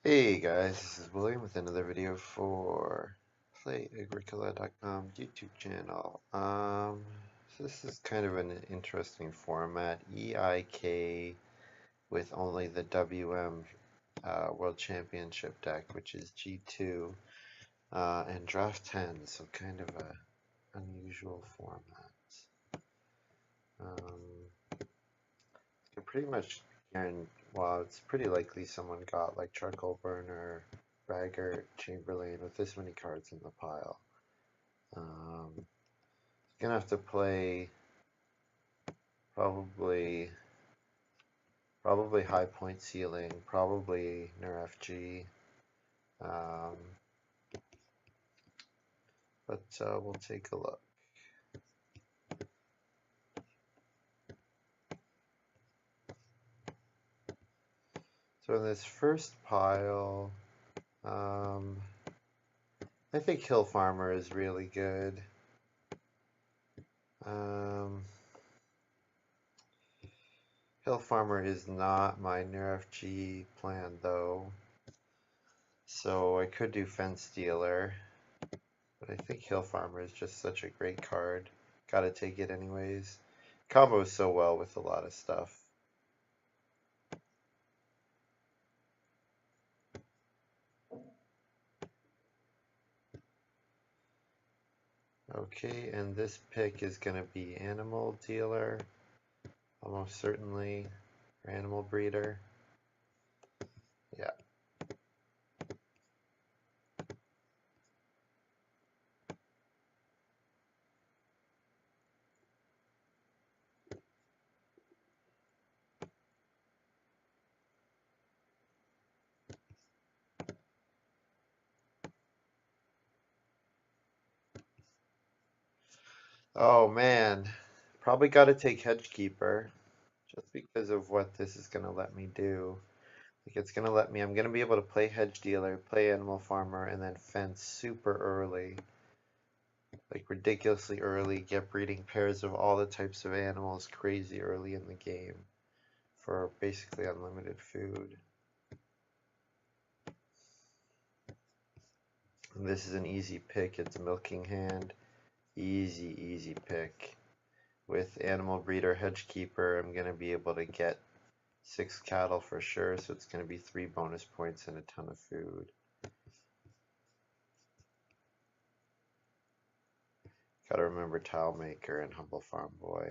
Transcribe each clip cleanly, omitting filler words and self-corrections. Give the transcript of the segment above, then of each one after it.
Hey guys, this is William with another video for Play-agricola.com YouTube channel. So this is kind of an interesting format. EIK with only the WM World Championship deck, which is G2, and Draft 10, so kind of a unusual format. You pretty much guarantee, well, it's pretty likely someone got like Charcoal Burner, Raggart, Chamberlain with this many cards in the pile. Gonna have to play probably high point ceiling, probably NRFG, um, but we'll take a look. So in this first pile, I think Hill Farmer is really good. Hill Farmer is not my NRFG plan though, so I could do Fence Dealer, but I think Hill Farmer is just such a great card. Gotta take it anyways. Combos so well with a lot of stuff. Okay, and this pick is going to be Animal Dealer, almost certainly, or Animal Breeder. Yeah. Oh man, probably got to take Hedgekeeper, just because of what this is going to let me do. Like it's going to let me, I'm going to be able to play Hedge Dealer, play Animal Farmer, and then fence super early. Like ridiculously early, get breeding pairs of all the types of animals crazy early in the game for basically unlimited food. And this is an easy pick, it's a Milking Hand. Easy pick. With Animal Breeder Hedgekeeper, I'm going to be able to get 6 cattle for sure, so it's going to be 3 bonus points and a ton of food. Gotta remember Tile Maker and Humble Farm Boy.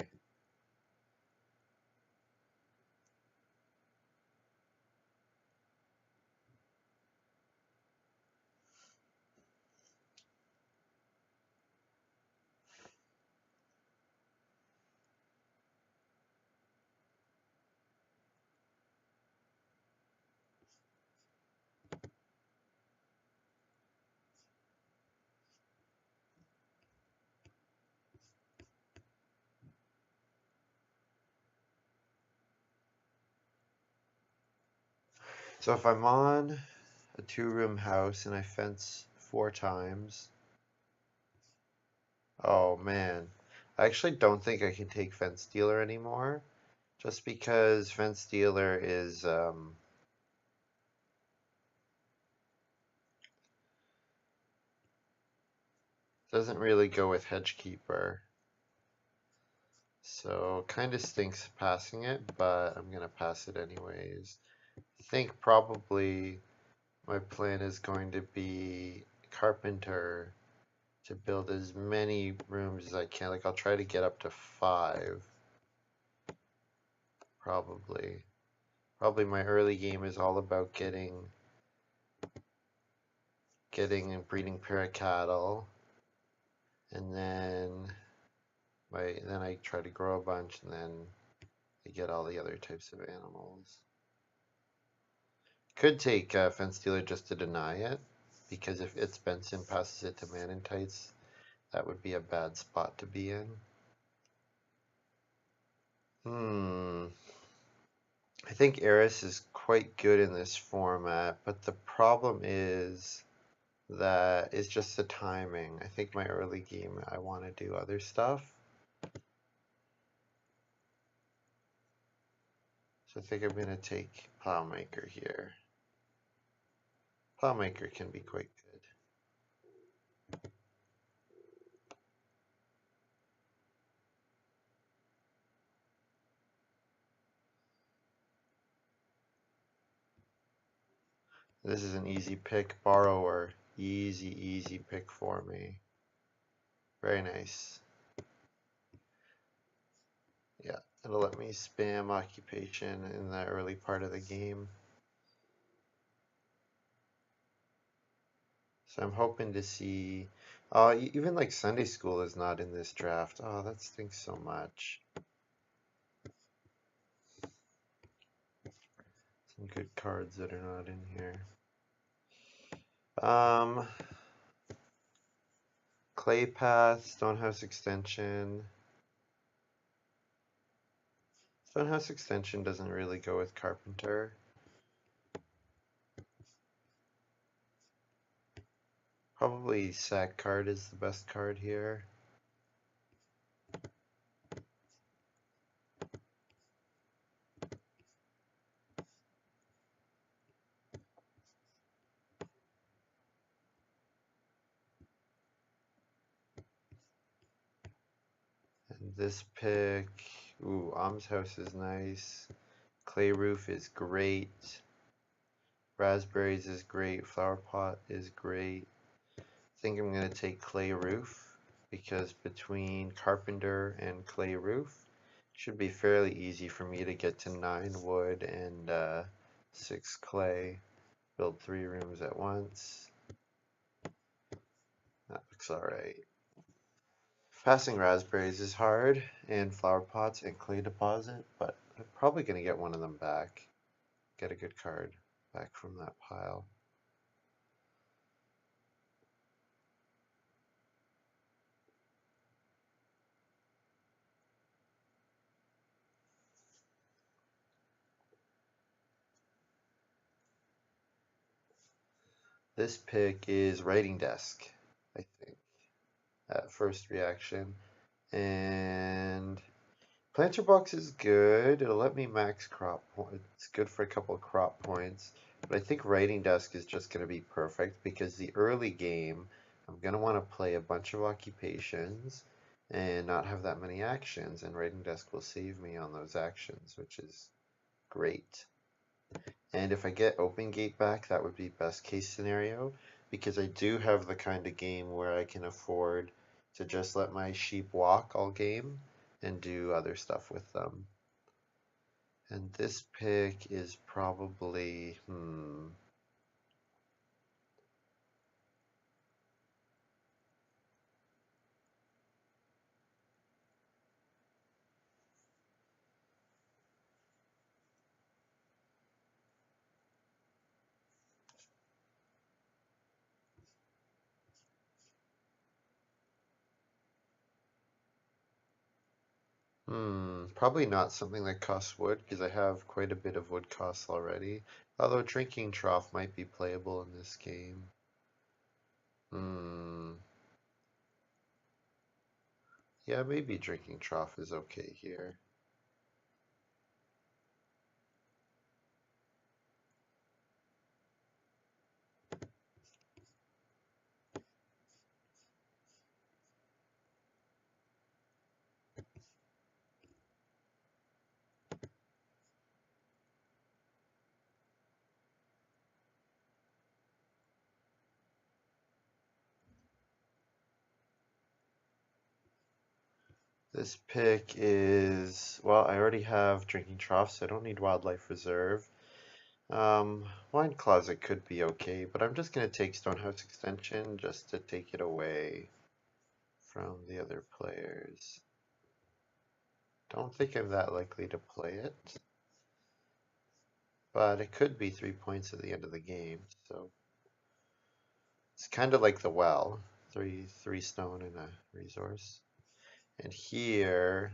So if I'm on a 2-room house and I fence 4 times, oh man, I actually don't think I can take Fence Dealer anymore, just because Fence Dealer is doesn't really go with Hedgekeeper. So kind of stinks passing it, but I'm gonna pass it anyways. I think probably my plan is going to be Carpenter to build as many rooms as I can. Like I'll try to get up to 5. Probably. Probably my early game is all about getting and breeding pair of cattle. And then I try to grow a bunch and then I get all the other types of animals. Could take Fence Dealer just to deny it, because if thsbenson passes it to Maninteitz, that would be a bad spot to be in. I think Eris is quite good in this format, but the problem is that it's just the timing. I think my early game, I want to do other stuff. So I think I'm going to take Plowmaker here. Plowmaker can be quite good. This is an easy pick. Borrower. Easy pick for me. Very nice. Yeah, it'll let me spam occupation in the early part of the game. So I'm hoping to see, even like Sunday school is not in this draft. Oh, that stinks so much. Some good cards that are not in here. Clay Path, Stonehouse Extension. Stonehouse Extension doesn't really go with Carpenter. Probably Sack card is the best card here. And this pick, ooh, Almshouse is nice. Clay Roof is great. Raspberries is great. Flower Pot is great. I think I'm going to take Clay Roof because between Carpenter and Clay Roof, it should be fairly easy for me to get to 9 wood and 6 clay. Build 3 rooms at once. That looks alright. Passing raspberries is hard, and flower pots and clay deposit, but I'm probably going to get one of them back. Get a good card back from that pile. This pick is writing desk, I think, at first reaction. And planter box is good. It'll let me max crop points. It's good for a couple of crop points. But I think writing desk is just going to be perfect because the early game, I'm going to want to play a bunch of occupations and not have that many actions. And writing desk will save me on those actions, which is great. And if I get open gate back, that would be best case scenario because I do have the kind of game where I can afford to just let my sheep walk all game and do other stuff with them. And this pick is probably, probably not something that costs wood because I have quite a bit of wood costs already. Although drinking trough might be playable in this game. Yeah, maybe drinking trough is okay here. This pick is, well, I already have drinking trough, so I don't need wildlife reserve. Wine closet could be okay, but I'm just going to take Stonehouse Extension just to take it away from the other players. Don't think I'm that likely to play it, but it could be 3 points at the end of the game, so it's kind of like the well, three stone and a resource. And here,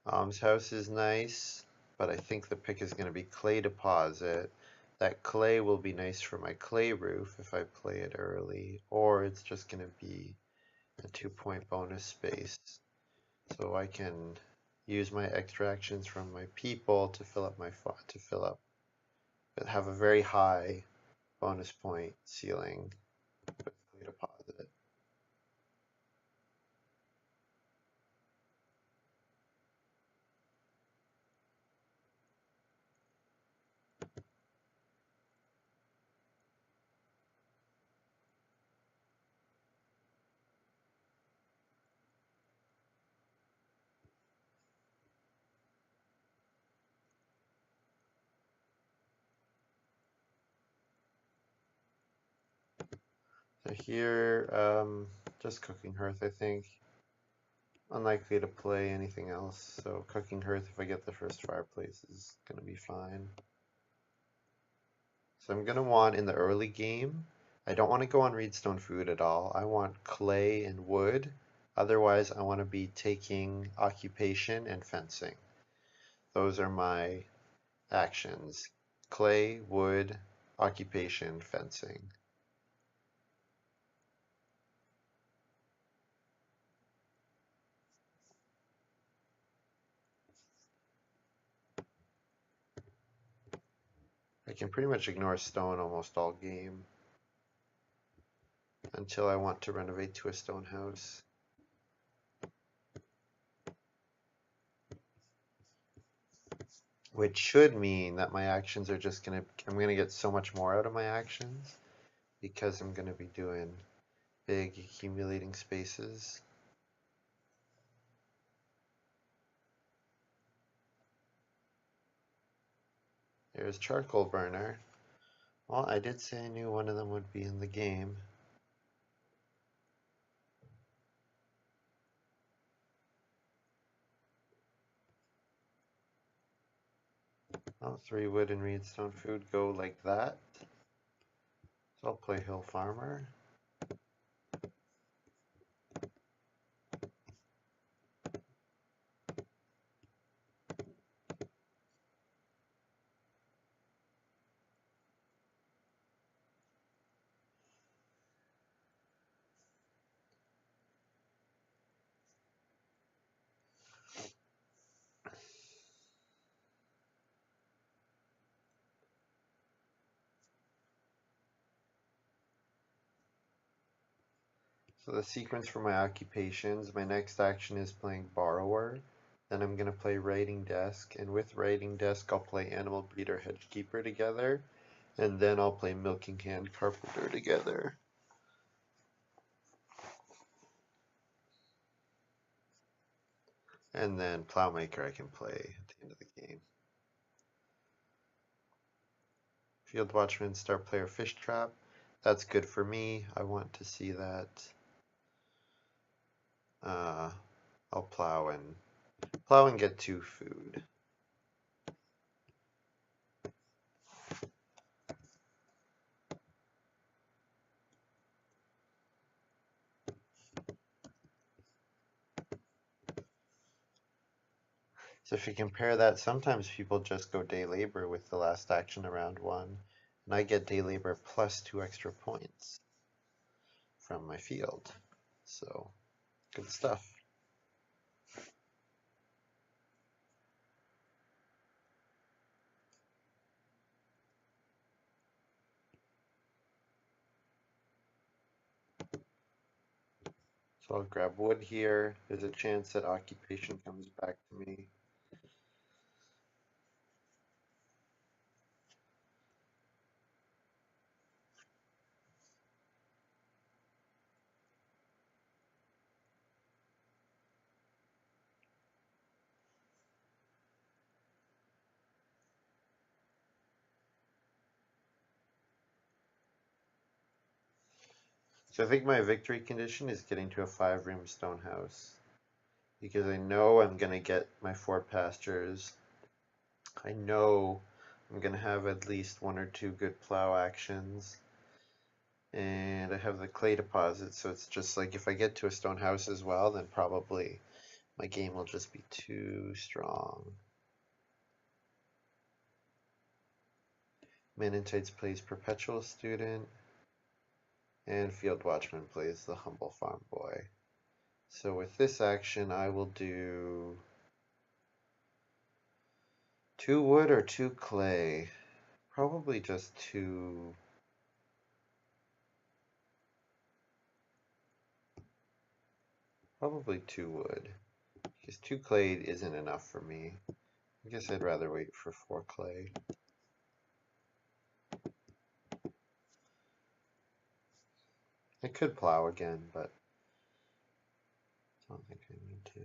Almshouse is nice, but I think the pick is going to be clay deposit. That clay will be nice for my clay roof if I play it early, or it's just going to be a 2-point bonus space. So I can use my extra actions from my people to fill up my but have a very high bonus point ceiling with clay deposit. So here, just cooking hearth, I think. Unlikely to play anything else, so cooking hearth if I get the first fireplace is going to be fine. So I'm going to want in the early game, I don't want to go on reedstone food at all. I want clay and wood. Otherwise, I want to be taking occupation and fencing. Those are my actions. Clay, wood, occupation, fencing. I can pretty much ignore stone almost all game until I want to renovate to a stone house. Which should mean that my actions are just I'm gonna get so much more out of my actions because I'm gonna be doing big accumulating spaces. There's charcoal burner. Well, I did say I knew one of them would be in the game. Well, 3 wood and reedstone food go like that. So I'll play hill farmer. So the sequence for my occupations, my next action is playing borrower. Then I'm going to play writing desk, and with writing desk I'll play animal breeder hedgekeeper together, and then I'll play milking hand carpenter together. And then plowmaker I can play at the end of the game. Field watchman, star player, fish trap. That's good for me. I want to see that. I'll plow and get 2 food. So if you compare that, sometimes people just go day labor with the last action around 1, and I get day labor plus 2 extra points from my field. So good stuff. So I'll grab wood here. There's a chance that occupation comes back to me. So I think my victory condition is getting to a 5-room stone house, because I know I'm going to get my 4 pastures. I know I'm going to have at least 1 or 2 good plow actions. And I have the clay deposit, so it's just like if I get to a stone house as well, then probably my game will just be too strong. Maninteitz plays Perpetual Student, and Field Watchman plays the Humble Farm Boy. So with this action, I will do 2 wood or 2 clay. Probably just two wood. Because 2 clay isn't enough for me. I guess I'd rather wait for 4 clay. I could plow again, but I don't think I need to.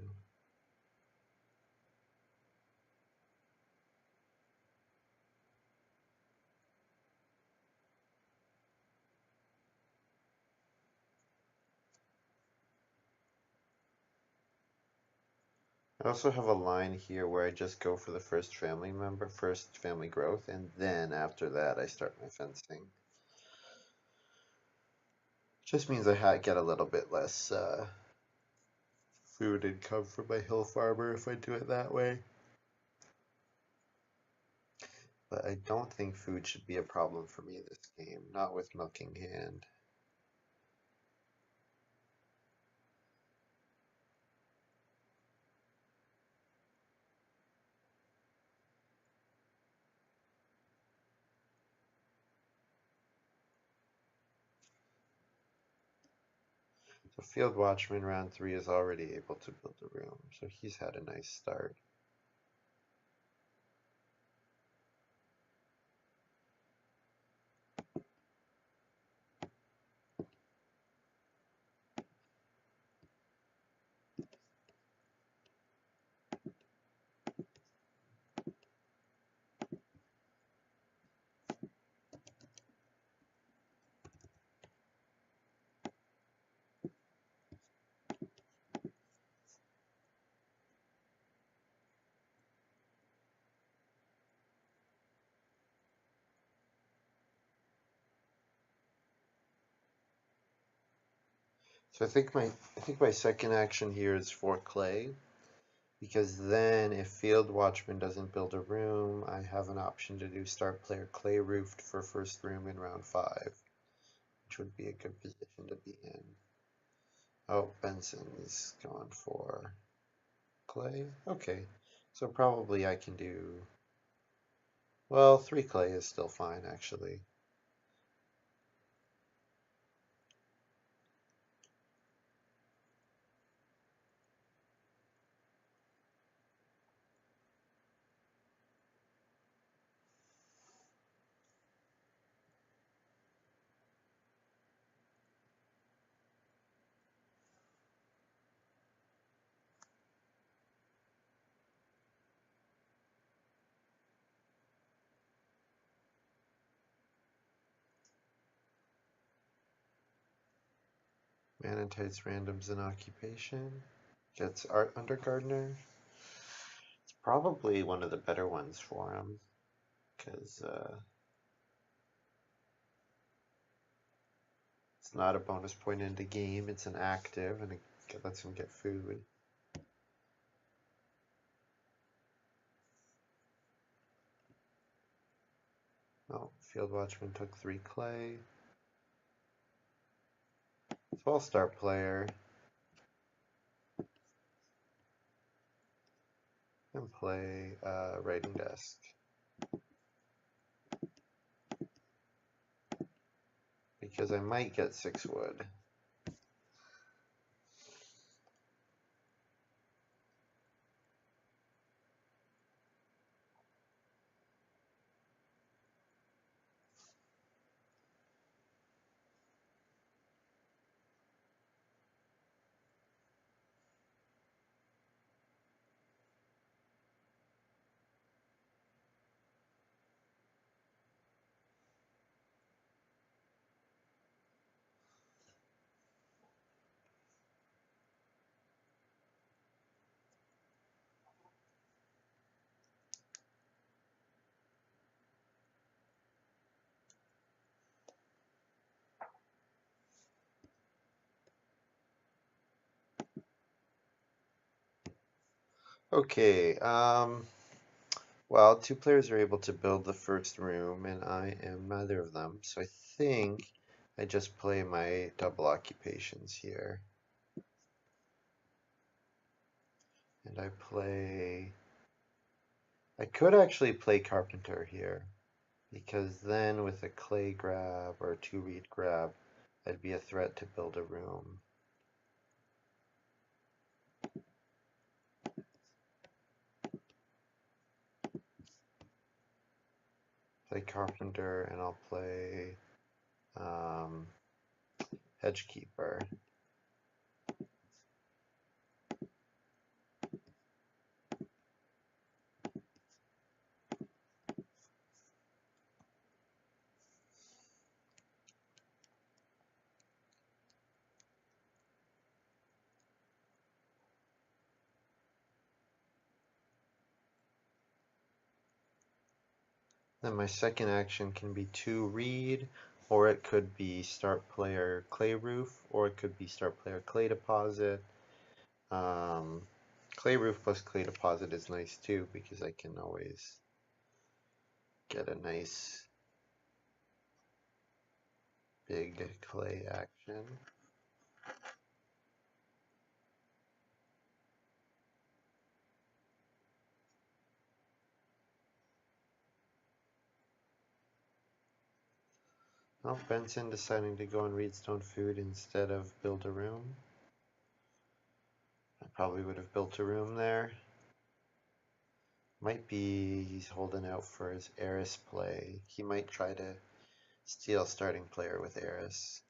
I also have a line here where I just go for the first family growth, and then after that I start my fencing. Just means I get a little bit less food income from my hill farmer if I do it that way. But I don't think food should be a problem for me this game, not with Milking Hand. So Field Watchman round 3 is already able to build a room, so he's had a nice start. So I think my second action here is for clay, because then if Field Watchman doesn't build a room, I have an option to do start player clay roofed for first room in round 5, which would be a good position to be in. Oh, Benson's going for clay. Okay, so probably I can do, well, 3 clay is still fine actually. Maninteitz randoms in occupation. Gets art under gardener. It's probably one of the better ones for him, because it's not a bonus point into game, it's an active, and it lets him get food. Oh, Field Watchman took 3 clay. So I'll start player. And play writing desk. Because I might get 6 wood. Okay, well, 2 players are able to build the first room, and I am neither of them, so I think I just play my double occupations here. And I could actually play carpenter here. because then with a clay grab or a 2-reed grab, I'd be a threat to build a room. Play carpenter, and I'll play hedge keeper. Then my second action can be 2-reed, or it could be start player clay roof, or it could be start player clay deposit. Clay roof plus clay deposit is nice too, because I can always get a nice big clay action. Oh, Benson deciding to go on Reedstone Food instead of build a room. I probably would have built a room there. Might be he's holding out for his Eris play. He might try to steal starting player with Eris.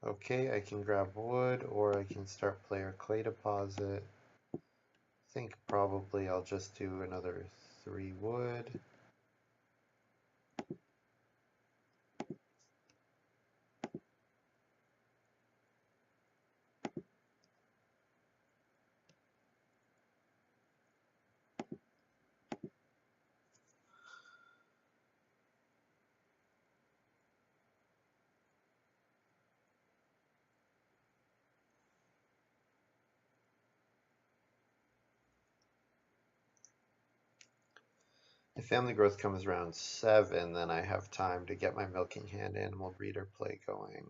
Okay, I can grab wood, or I can start player clay deposit. I think probably I'll just do another 3 wood. If family growth comes around 7, then I have time to get my milking hand animal breeder play going.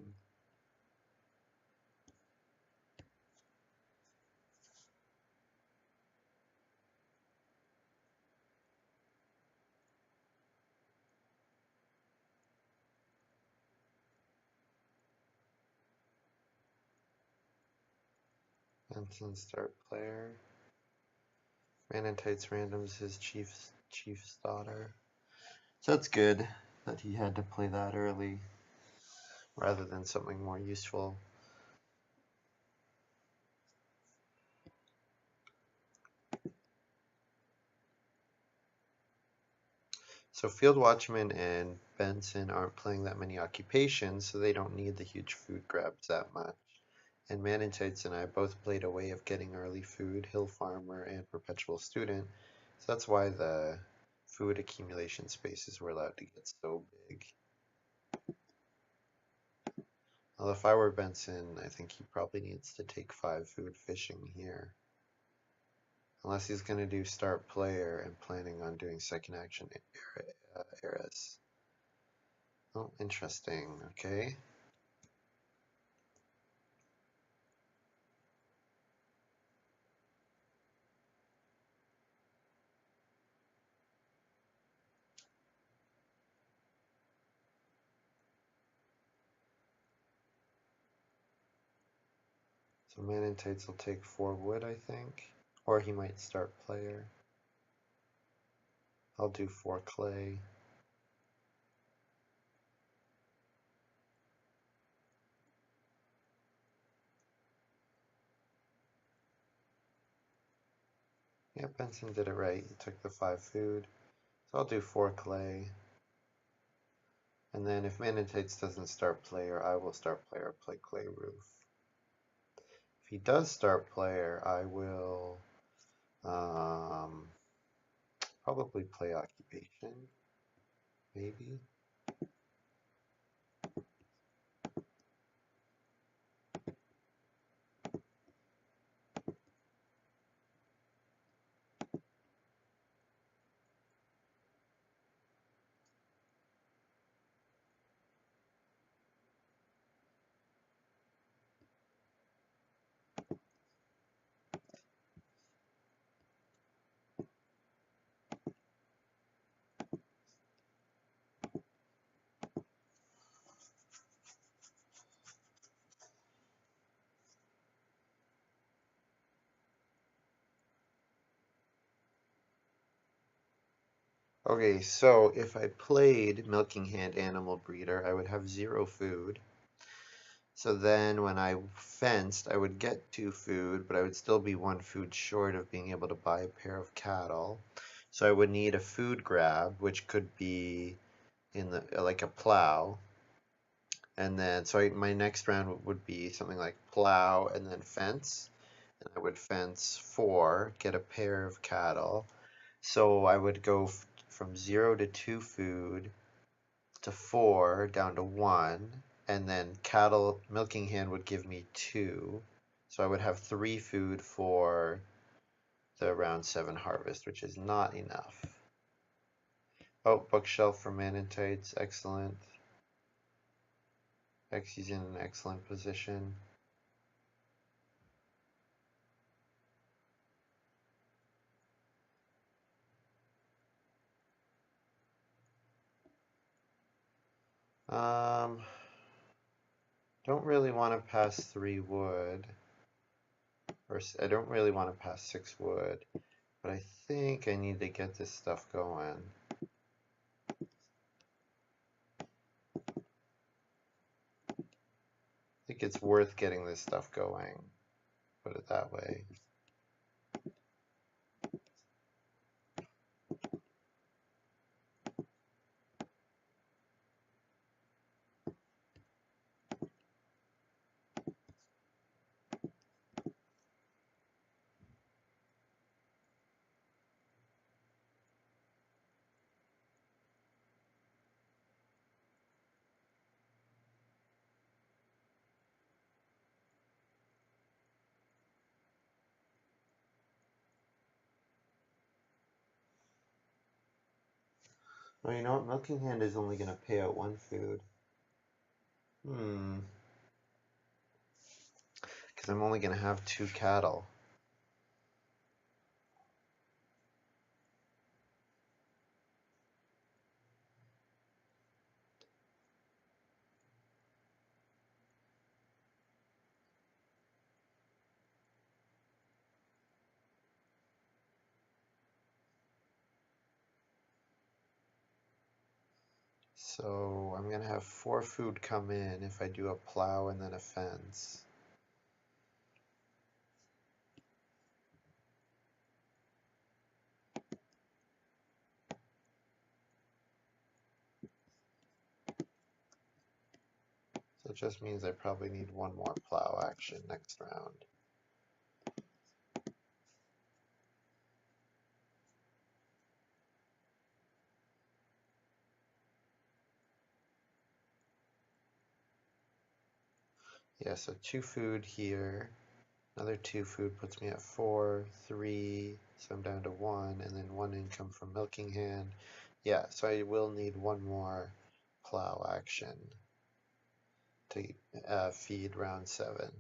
Benson start player. Maninteitz randoms his chief's daughter. So that's good that he had to play that early rather than something more useful. So Field Watchman and Benson aren't playing that many occupations, so they don't need the huge food grabs that much. And Maninteitz and I both played a way of getting early food, Hill Farmer and Perpetual Student. So that's why the food accumulation spaces were allowed to get so big. Well, if I were Benson, I think he probably needs to take 5 food fishing here. Unless he's going to do start player and planning on doing second action Eris. Oh, interesting. Okay. So Maninteitz will take 4 wood, I think. Or he might start player. I'll do 4 clay. Yeah, Benson did it right. He took the 5 food. So I'll do 4 clay. And then if Maninteitz doesn't start player, I will start player, play clay roof. If he does start player, I will probably play occupation, maybe. Okay, so if I played Milking Hand Animal Breeder, I would have 0 food. So then when I fenced, I would get 2 food, but I would still be 1 food short of being able to buy a pair of cattle. So I would need a food grab, which could be in the like a plow. And then my next round would be something like plow and then fence. And I would fence 4, get a pair of cattle. So I would go from 0 to 2 food to 4 down to 1, and then cattle milking hand would give me 2. So I would have 3 food for the round 7 harvest, which is not enough. Oh, bookshelf for Maninteitz, excellent. Xy's in an excellent position. Don't really want to pass 3 wood, or I don't really want to pass 6 wood, but I think I need to get this stuff going. I think it's worth getting this stuff going, put it that way. Well, you know what? Milking Hand is only going to pay out 1 food. Because I'm only going to have 2 cattle. So I'm going to have 4 food come in if I do a plow and then a fence. So it just means I probably need 1 more plow action next round. Yeah, so 2 food here. Another 2 food puts me at 4, 3, so I'm down to 1, and then 1 income from Milking Hand. Yeah, so I will need 1 more plow action to feed round 7.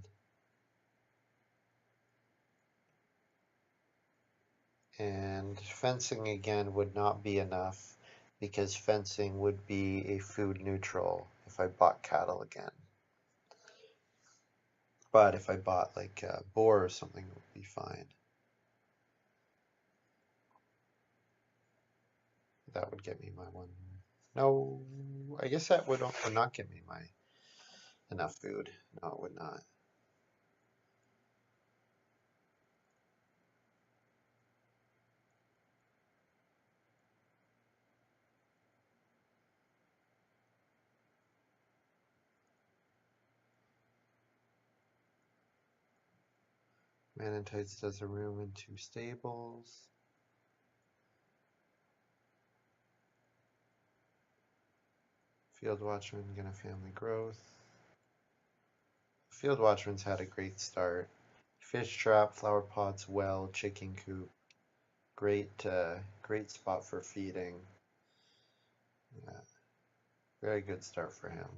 And fencing again would not be enough because fencing would be a food neutral if I bought cattle again. But if I bought like a boar or something, it would be fine. That would get me my 1. No, I guess that would not get me my enough food. No, it would not. Maninteitz does a room and 2 stables. Field Watchman gonna family growth. Field Watchman's had a great start. Fish trap, flower pots, well, chicken coop. Great spot for feeding. Yeah, very good start for him.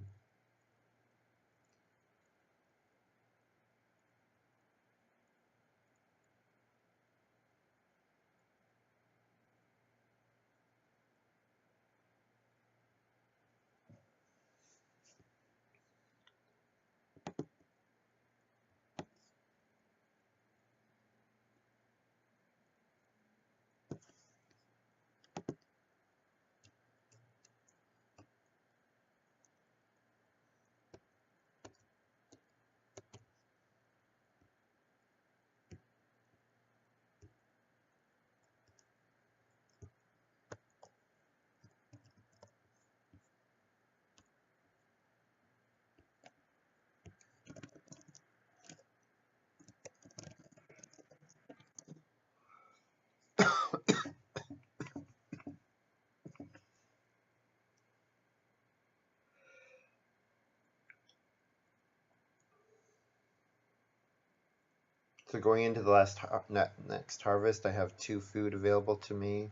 So going into the next harvest, I have 2 food available to me.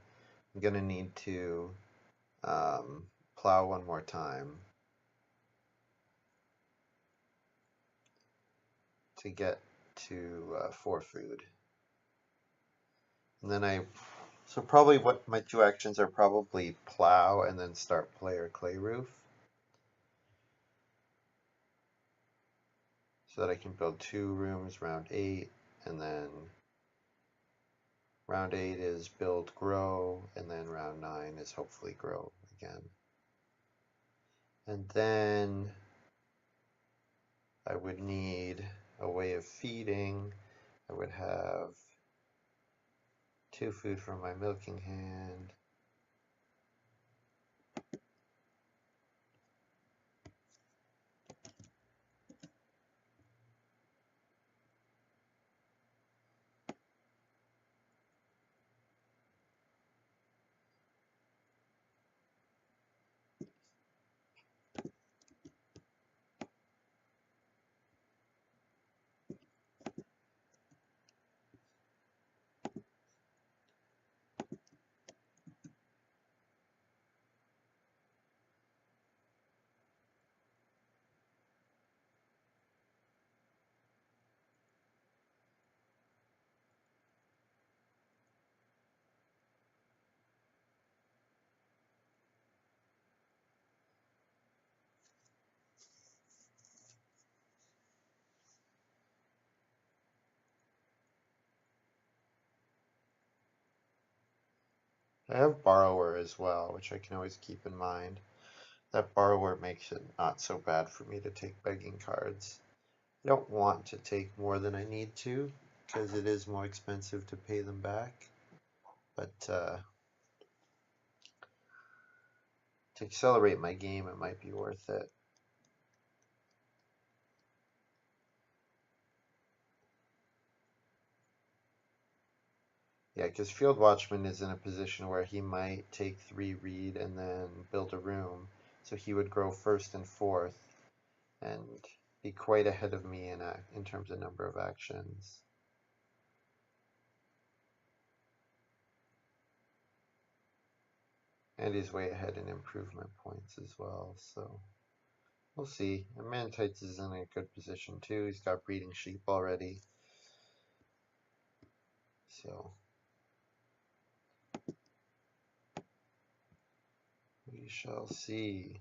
I'm gonna need to plow one more time to get to 4 food. And then so probably what my 2 actions are probably plow and then start play or clay roof. So that I can build 2 rooms round 8, and then round 8 is build grow, and then round 9 is hopefully grow again. And then I would need a way of feeding. I would have 2 food from my milking hand. I have borrower as well, which I can always keep in mind. That borrower makes it not so bad for me to take begging cards. I don't want to take more than I need to, because it is more expensive to pay them back. But to accelerate my game, it might be worth it. Yeah, because Field Watchman is in a position where he might take 3 reed and then build a room. So he would grow first and fourth and be quite ahead of me in terms of number of actions. And he's way ahead in improvement points as well, so we'll see. And Maninteitz is in a good position too. He's got breeding sheep already. So we shall see.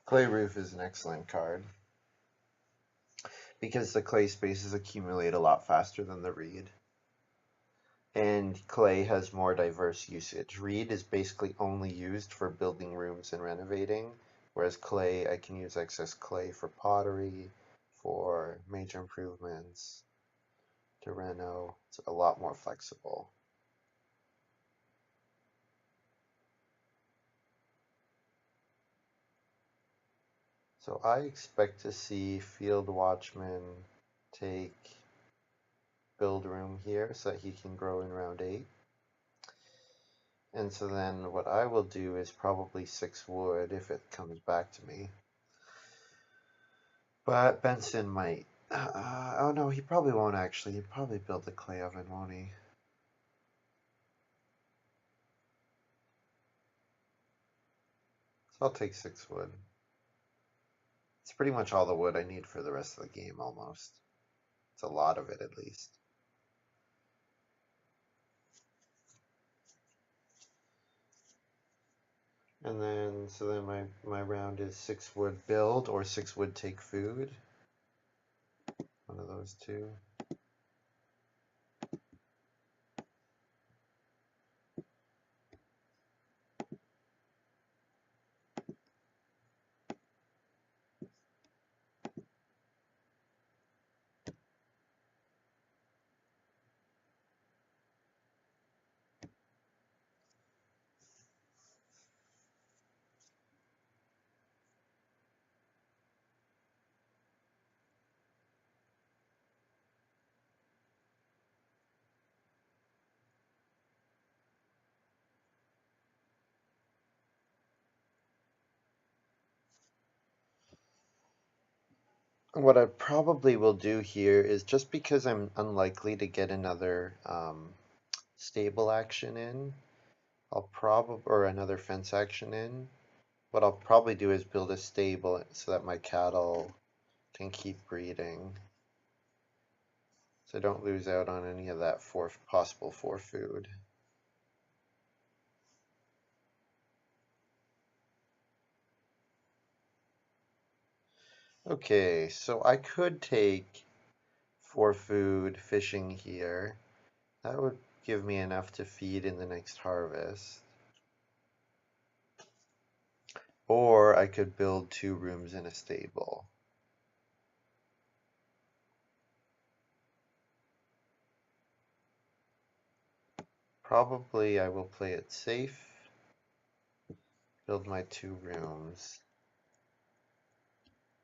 Clay Roof is an excellent card because the clay spaces accumulate a lot faster than the reed. And clay has more diverse usage. Reed is basically only used for building rooms and renovating, whereas clay, I can use excess clay for pottery, for major improvements, to reno. It's a lot more flexible. So I expect to see Field Watchman take build room here so that he can grow in round 8. And so then what I will do is probably 6 wood if it comes back to me. But Benson might. Oh no, he probably won't actually. He'd probably build the clay oven, won't he? So I'll take 6 wood. It's pretty much all the wood I need for the rest of the game almost. It's a lot of it at least. And then, so then my round is 6 wood build or 6 wood take food. One of those two. what I probably will do here is, just because I'm unlikely to get another stable action in, or another fence action in, what I'll probably do is build a stable so that my cattle can keep breeding. So I don't lose out on any of that possible for food. Okay, so I could take for food fishing here. That would give me enough to feed in the next harvest. Or I could build 2 rooms in a stable. Probably I will play it safe, build my 2 rooms.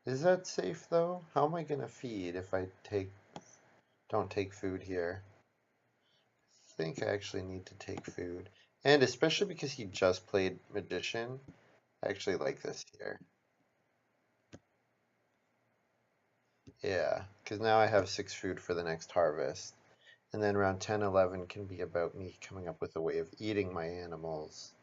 Is that safe though? How am I gonna feed if I don't take food here? I think I actually need to take food. And especially because he just played Magician, I actually like this here. Yeah, because now I have 6 food for the next harvest. And then around 10, 11 can be about me coming up with a way of eating my animals.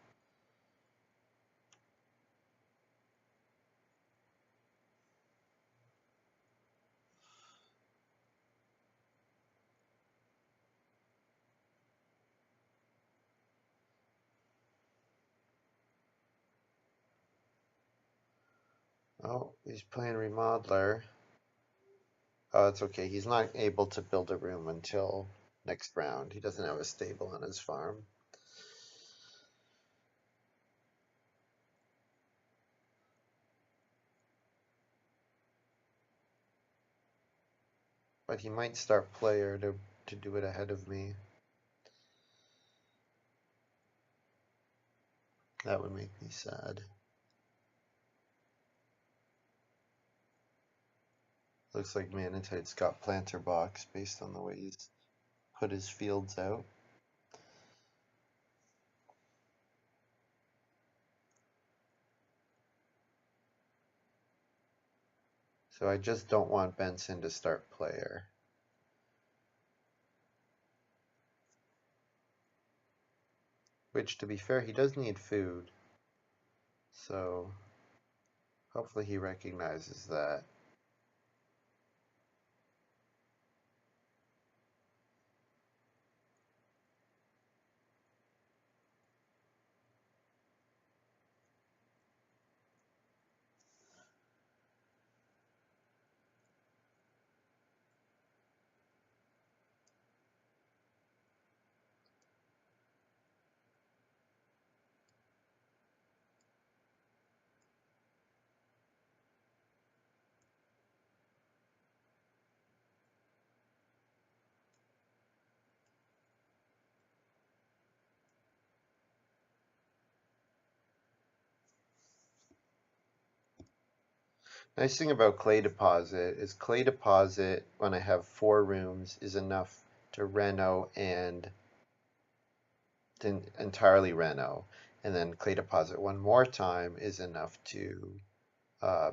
Oh, he's playing Remodeler. Oh, it's okay. He's not able to build a room until next round. He doesn't have a stable on his farm. But he might start player to do it ahead of me. That would make me sad. Looks like Maninteitz got planter box based on the way he's put his fields out. So I just don't want Benson to start player. Which, to be fair, he does need food. So hopefully he recognizes that. Nice thing about clay deposit is clay deposit, when I have 4 rooms, is enough to reno and entirely reno. And then clay deposit one more time is enough to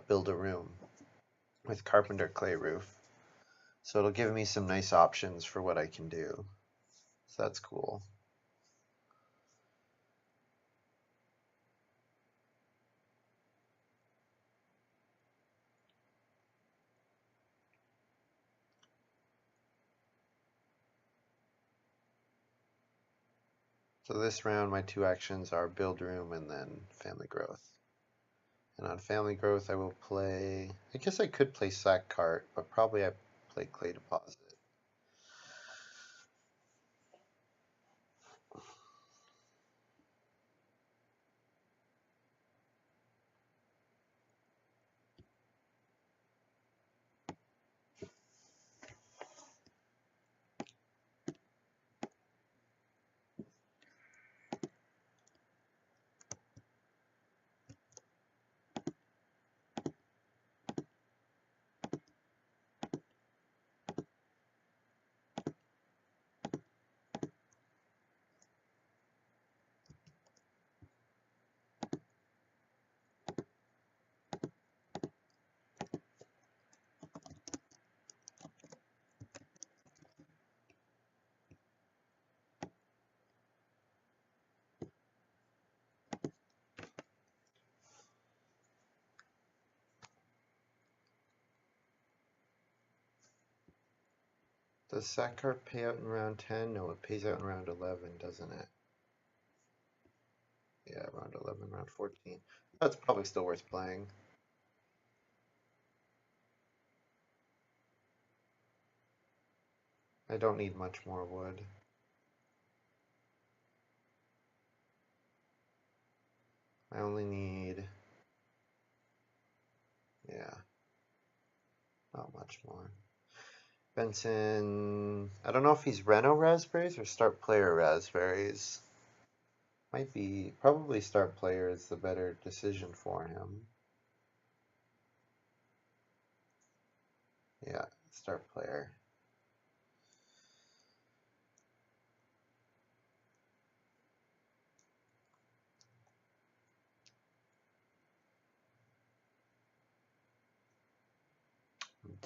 build a room with carpenter clay roof. So it'll give me some nice options for what I can do. So that's cool. So this round, my 2 actions are build room and then family growth. And on family growth, I will play, I guess I could play sack cart, but probably I play clay deposit. Does sack card pay out in round 10? No, it pays out in round 11, doesn't it? Yeah, round 11, round 14. That's probably still worth playing. I don't need much more wood. I only need, yeah, not much more. Benson, I don't know if he's Reno raspberries or start player raspberries. Might be, probably start player is the better decision for him. Yeah, start player.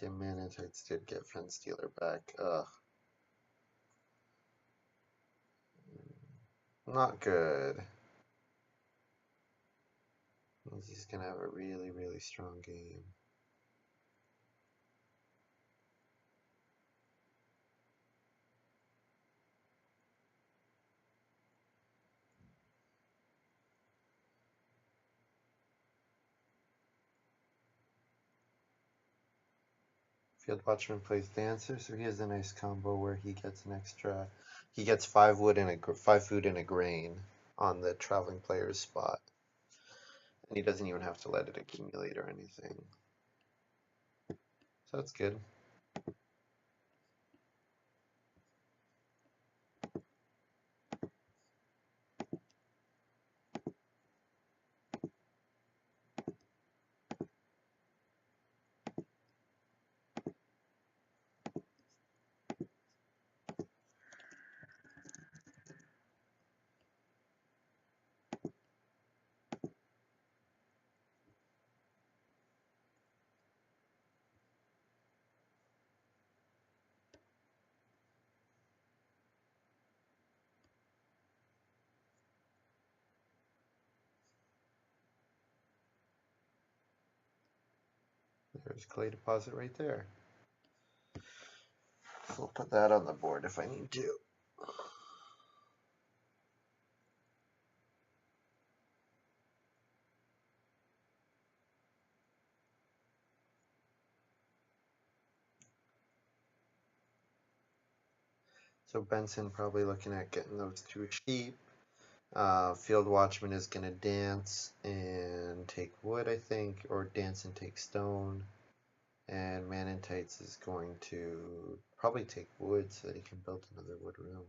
Maninteitz did get Fence Stealer back. Ugh. Not good. He's gonna have a really, really strong game. Field Watchman plays Dancer, so he has a nice combo where he gets an extra. He gets 5 food and a grain on the traveling player's spot, and he doesn't even have to let it accumulate or anything. So that's good. There's clay deposit right there. So we'll put that on the board if I need to. So Benson probably looking at getting those 2 sheep. Field Watchman is going to dance and take wood, I think, or dance and take stone. And Maninteitz is going to probably take wood so that he can build another wood room.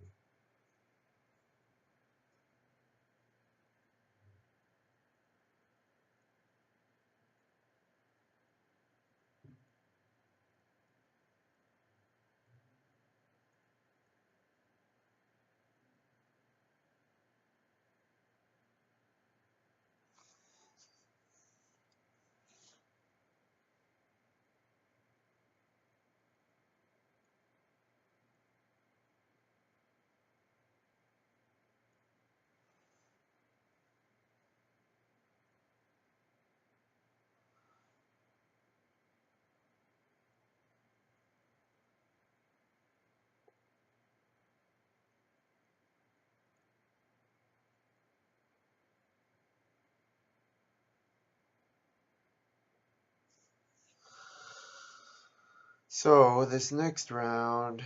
So this next round,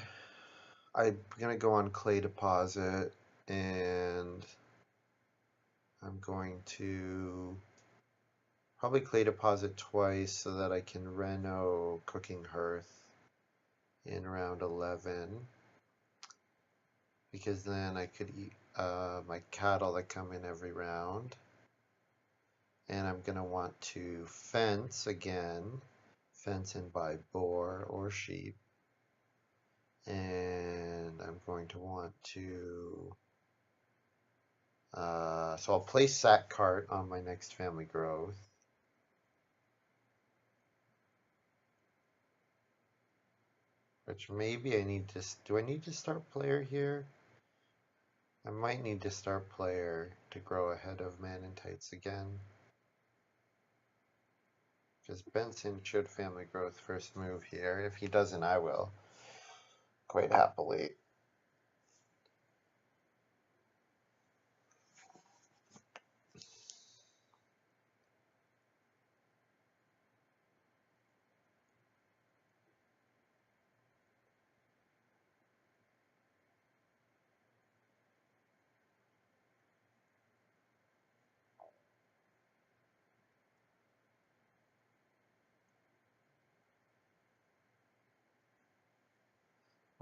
I'm going to go on clay deposit, and I'm going to probably clay deposit twice so that I can reno cooking hearth in round 11, because then I could eat my cattle that come in every round. And I'm going to want to fence again, fence and buy boar or sheep. And I'm going to want to, so I'll place sack cart on my next family growth. Which maybe I need to, do I need to start player here? I might need to start player to grow ahead of Maninteitz again. Because Benson should family growth first move here. If he doesn't, I will. quite happily.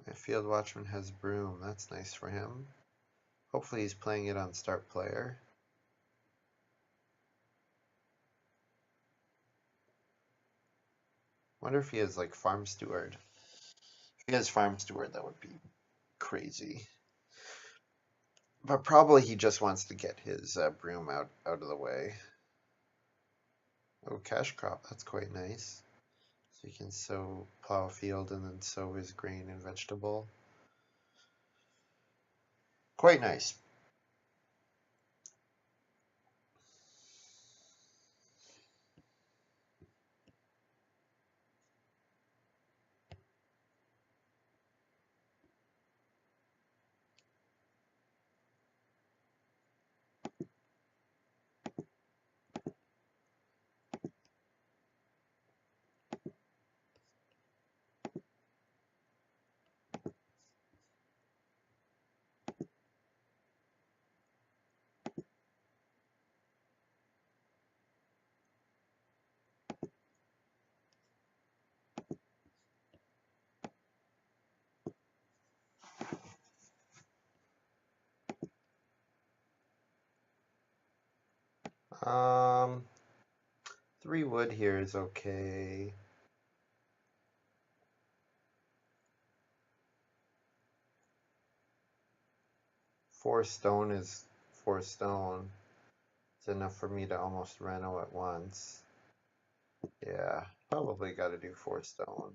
My field watchman has broom. That's nice for him. Hopefully he's playing it on start player. Wonder if he has like farm steward. If he has farm steward, that would be crazy. But probably he just wants to get his broom out of the way. Oh, cash crop. That's quite nice. So he can plow a field and then sow his grain and vegetable. Quite nice. Um, 3 wood here is okay. 4 stone is 4 stone. It's enough for me to almost reno at once. Yeah, probably got to do 4 stone.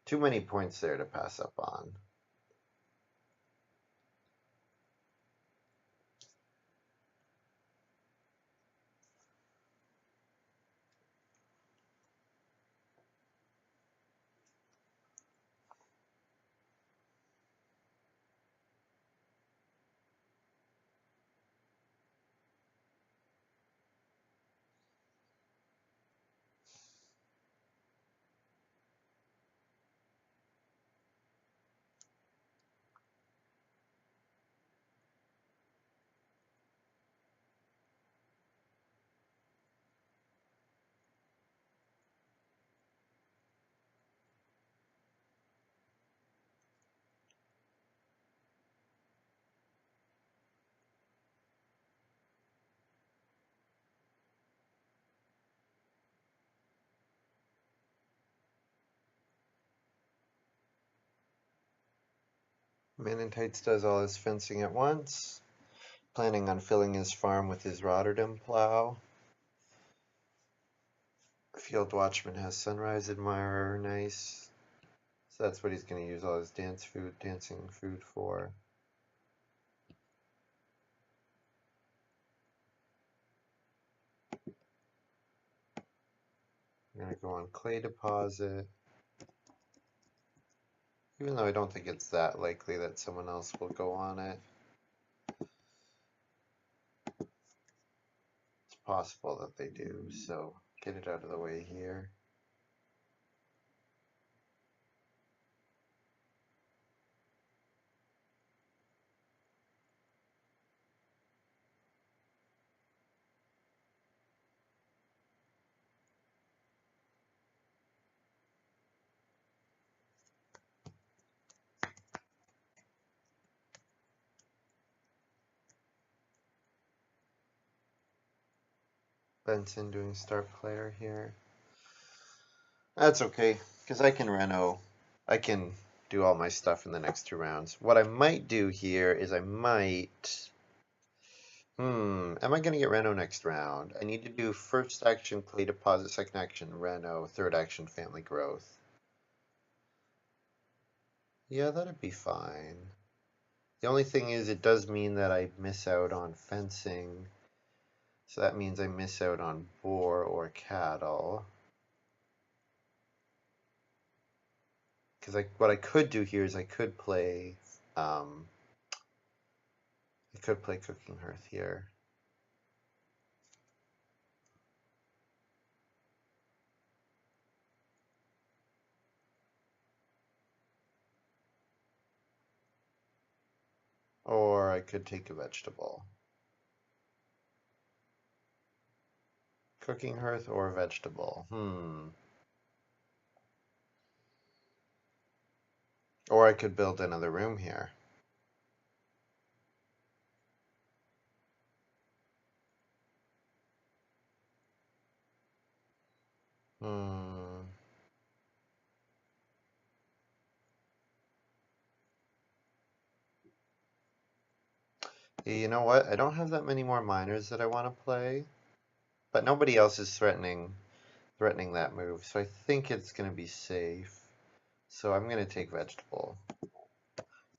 Too many points there to pass up on. Maninteitz does all his fencing at once. Planning on filling his farm with his Rotterdam plow. Field Watchman has Sunrise Admirer, nice. So that's what he's going to use all his dancing food for. I'm going to go on clay deposit. Even though I don't think it's that likely that someone else will go on it. It's possible that they do, so get it out of the way here. Benson doing start player here. That's okay, because I can reno. I can do all my stuff in the next 2 rounds. What I might do here is I might... am I going to get reno next round? I need to do first action clay deposit, second action reno, third action family growth. Yeah, that'd be fine. The only thing is it does mean that I miss out on fencing. So that means I miss out on boar or cattle. Because what I could do here is I could play Cooking Hearth here. Or I could take a vegetable. Cooking Hearth or vegetable. Or I could build another room here. Hmm. You know what? I don't have that many more miners that I want to play, but nobody else is threatening that move, so I think it's going to be safe. So I'm going to take vegetable.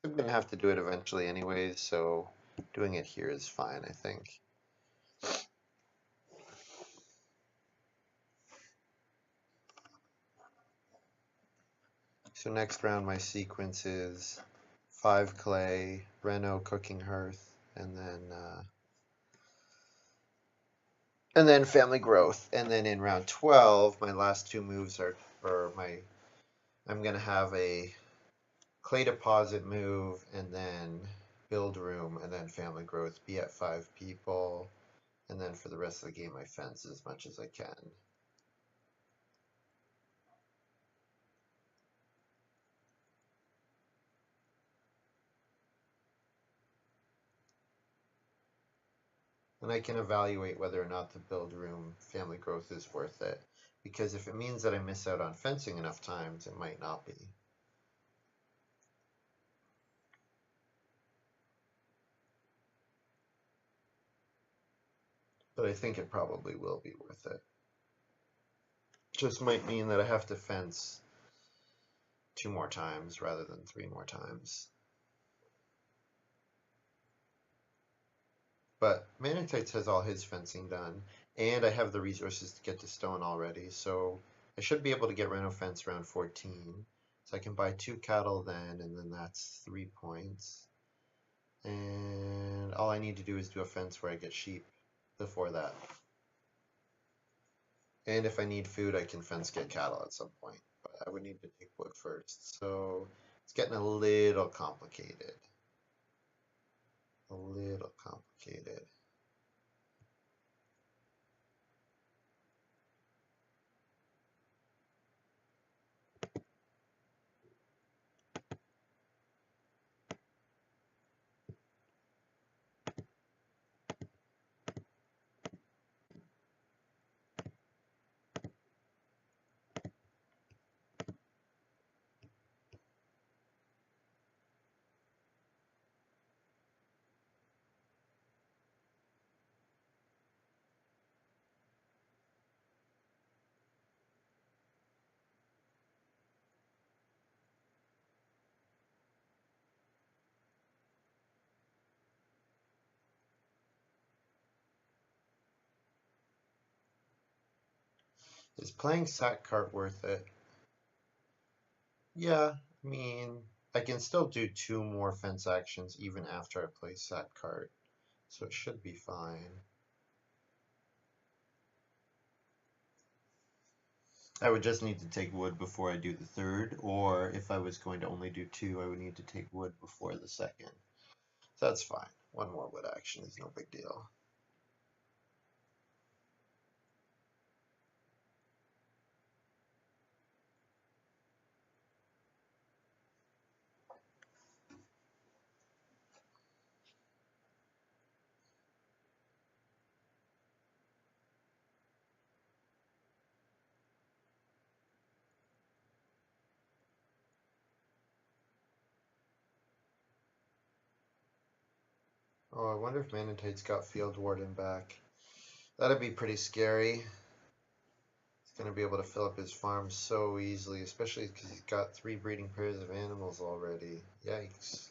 I'm going to have to do it eventually anyways, so doing it here is fine, I think. So next round my sequence is 5 clay, Reno, Cooking Hearth, and then family growth. And then in round 12, my last two moves I'm gonna have a clay deposit move, and then build room, and then family growth, be at 5 people, and then for the rest of the game I fence as much as I can. And I can evaluate whether or not the build room family growth is worth it. Because if it means that I miss out on fencing enough times, it might not be. But I think it probably will be worth it. Just might mean that I have to fence 2 more times rather than 3 more times. But Maninteitz has all his fencing done, and I have the resources to get to stone already, so I should be able to get Reno fence around 14. So I can buy 2 cattle then, and then that's 3 points. And all I need to do is do a fence where I get sheep before that. And if I need food, I can fence get cattle at some point. But I would need to take wood first. So it's getting a little complicated. A little complicated. Is playing sack cart worth it? Yeah, I mean, I can still do 2 more fence actions even after I play sack cart. So it should be fine. I would just need to take wood before I do the third, or if I was going to only do 2, I would need to take wood before the second. So that's fine. 1 more wood action is no big deal. Oh, I wonder if Maninteitz got Field Warden back. That'd be pretty scary. He's going to be able to fill up his farm so easily, especially because he's got 3 breeding pairs of animals already. Yikes.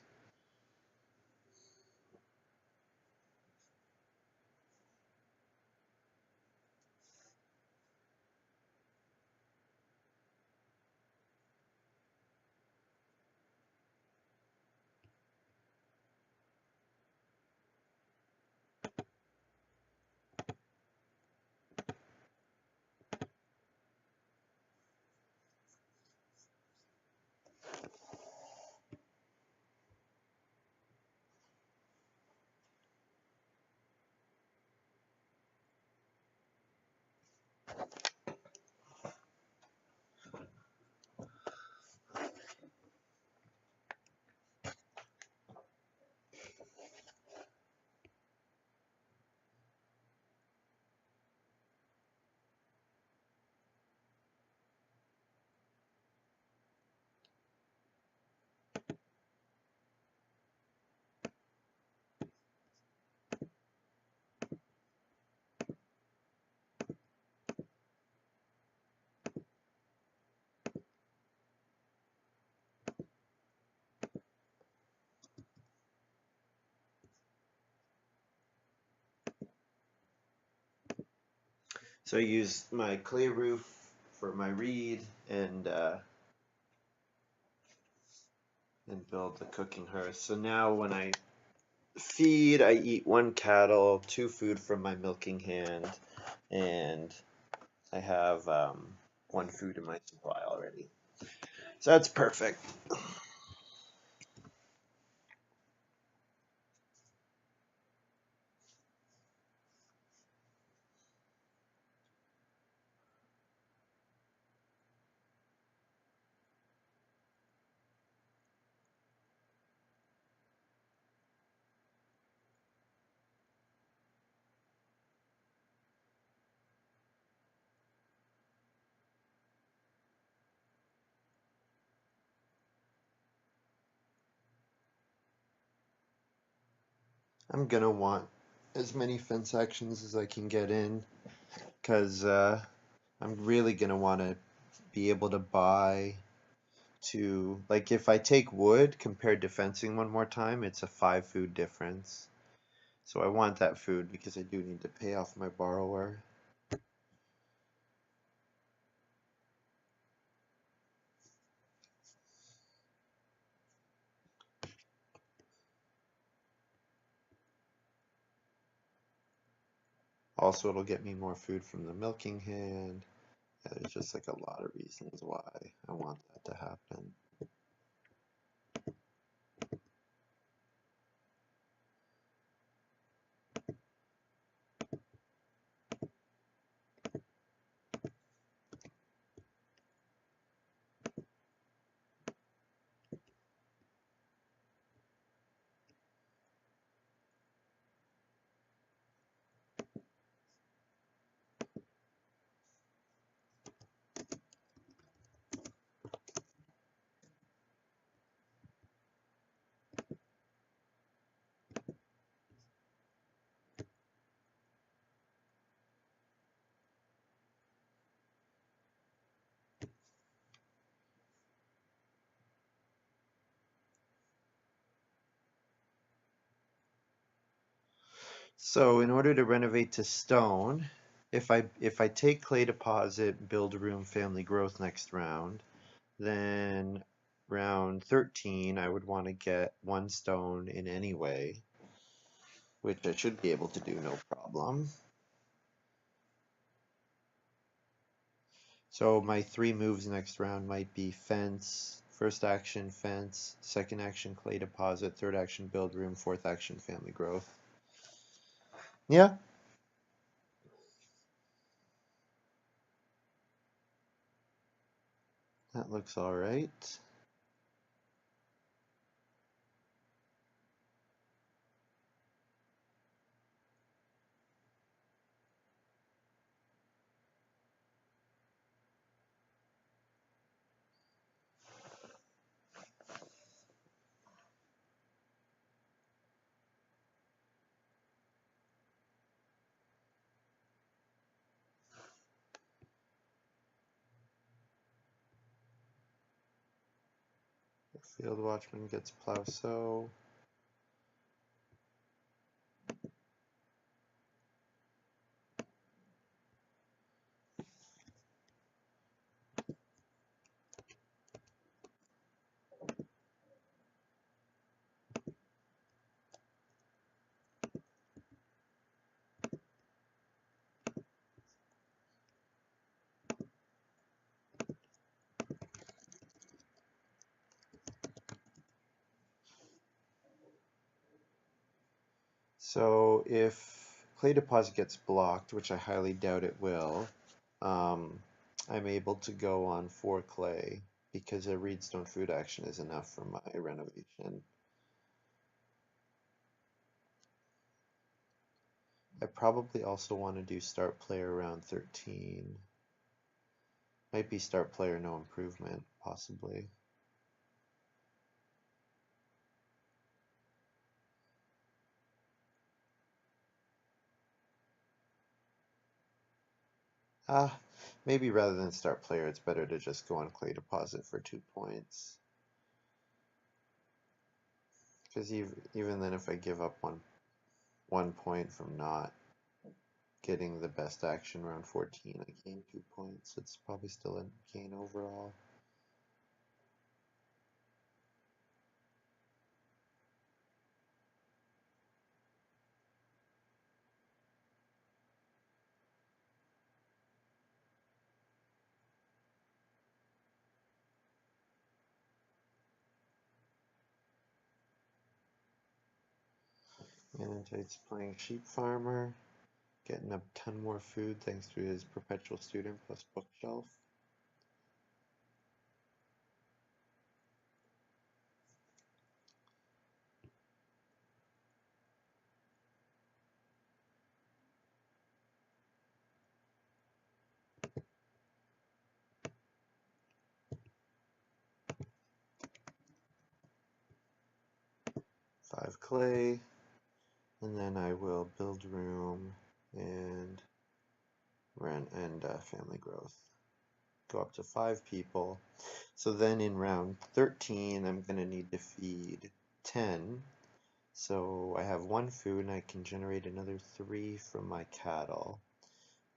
So I used my clay roof for my reed and build the cooking hearth. So now when I feed, I eat 1 cattle, 2 food from my milking hand, and I have 1 food in my supply already. So that's perfect. I'm gonna want as many fence actions as I can get in, because I'm really gonna want to be able to buy like if I take wood compared to fencing one more time, it's a 5 food difference. So I want that food because I do need to pay off my borrower. Also, it'll get me more food from the milking hand. Yeah, there's just like a lot of reasons why I want that to happen. So in order to renovate to stone, if I take clay deposit, build room, family growth next round, then round 13 I would want to get 1 stone in any way, which I should be able to do no problem. So my 3 moves next round might be fence, first action fence, second action clay deposit, third action build room, fourth action family growth. Yeah, that looks all right. Field Watchman gets plow sow. So if clay deposit gets blocked, which I highly doubt it will, um, I'm able to go on 4 clay because a reedstone food action is enough for my renovation. I probably also want to do start player around 13. Might be start player no improvement, possibly. Ah, maybe rather than start player, it's better to just go on clay deposit for 2 points. Because even then, if I give up one point from not getting the best action round 14. I gained 2 points. It's probably still a gain overall. Maninteitz playing sheep farmer, getting a ton more food thanks to his perpetual student plus bookshelf. Five clay, and then I will build room and rent and family growth. Go up to 5 people. So then in round 13, I'm going to need to feed 10. So I have 1 food and I can generate another 3 from my cattle.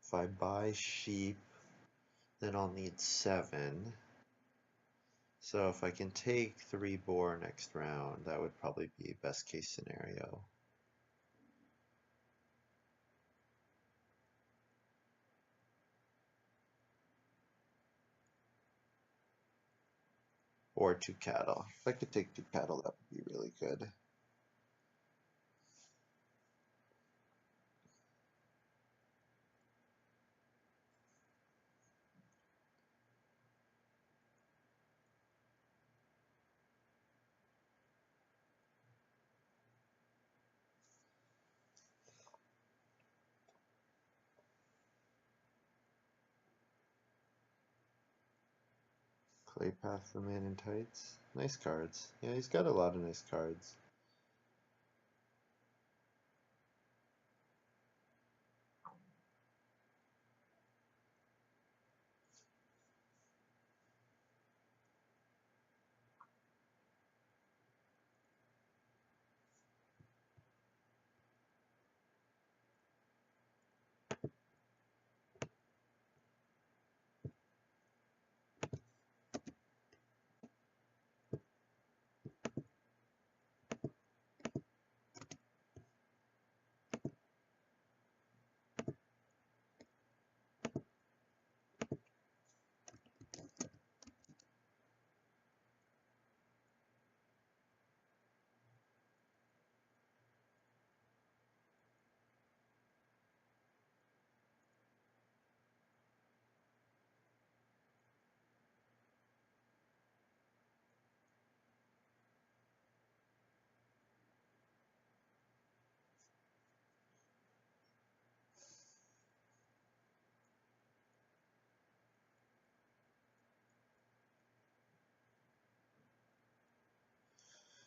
If I buy sheep, then I'll need 7. So if I can take 3 boar next round, that would probably be best case scenario. Or 2 cattle. If I could take 2 cattle, that would be really good. Clay Path for Maninteitz. Nice cards. Yeah, he's got a lot of nice cards.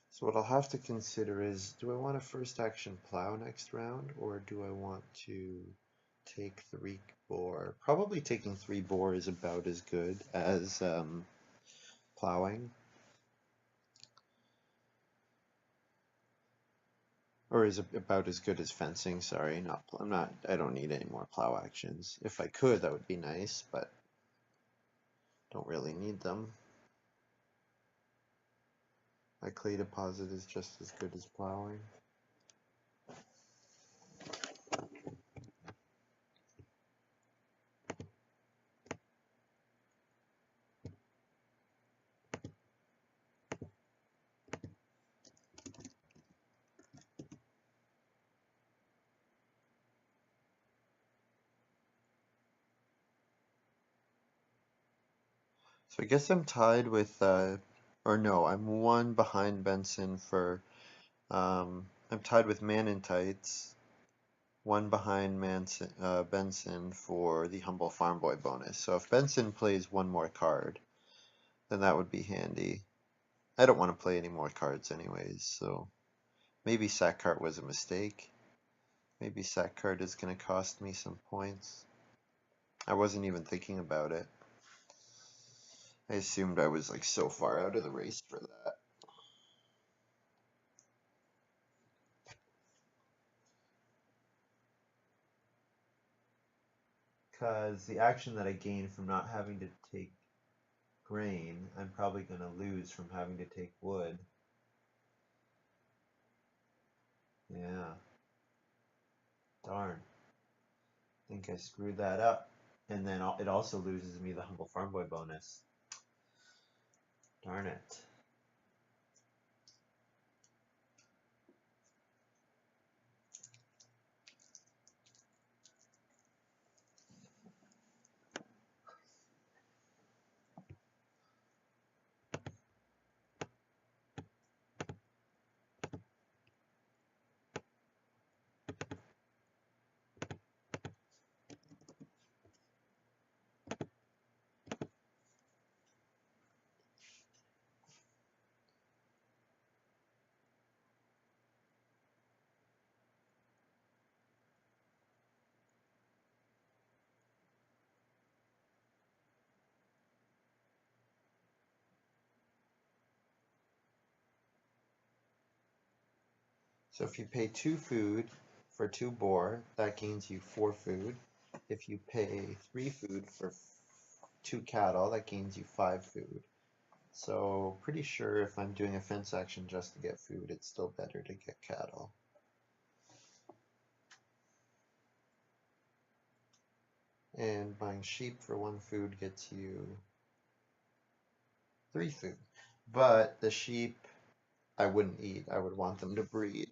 So what I'll have to consider is, do I want to first action plow next round, or do I want to take 3 boar? Probably taking 3 boar is about as good as plowing, or is about as good as fencing. Sorry, I don't need any more plow actions. If I could, that would be nice, but don't really need them. My clay deposit is just as good as plowing. So I guess I'm tied with, or no, I'm 1 behind Benson for, I'm tied with Maninteitz, 1 behind Benson for the Humble Farm Boy bonus. So if Benson plays 1 more card, then that would be handy. I don't want to play any more cards anyways, so maybe sack cart was a mistake. Maybe sack cart is going to cost me some points. I wasn't even thinking about it. I assumed I was like so far out of the race for that. because the action that I gain from not having to take grain, I'm probably going to lose from having to take wood. Yeah. Darn. I think I screwed that up. And then it also loses me the Humble Farm Boy bonus. Darn it. So if you pay 2 food for 2 boar, that gains you 4 food. If you pay 3 food for 2 cattle, that gains you 5 food. So pretty sure if I'm doing a fence action just to get food, it's still better to get cattle. And buying sheep for 1 food gets you 3 food. But the sheep I wouldn't eat. I would want them to breed.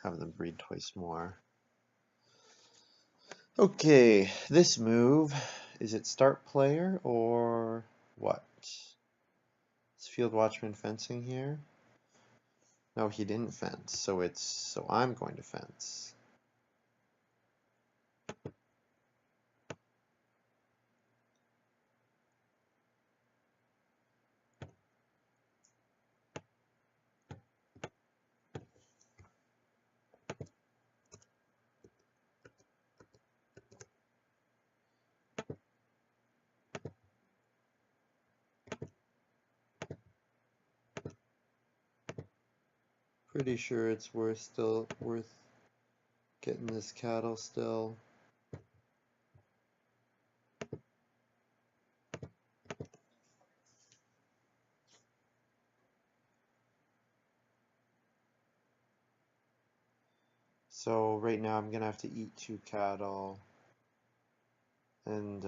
Have them breed twice more. Okay, this move, is it start player or what? Is Field Watchman fencing here? No, he didn't fence, so I'm going to fence. Pretty sure it's still worth getting this cattle still. So right now I'm gonna have to eat 2 cattle and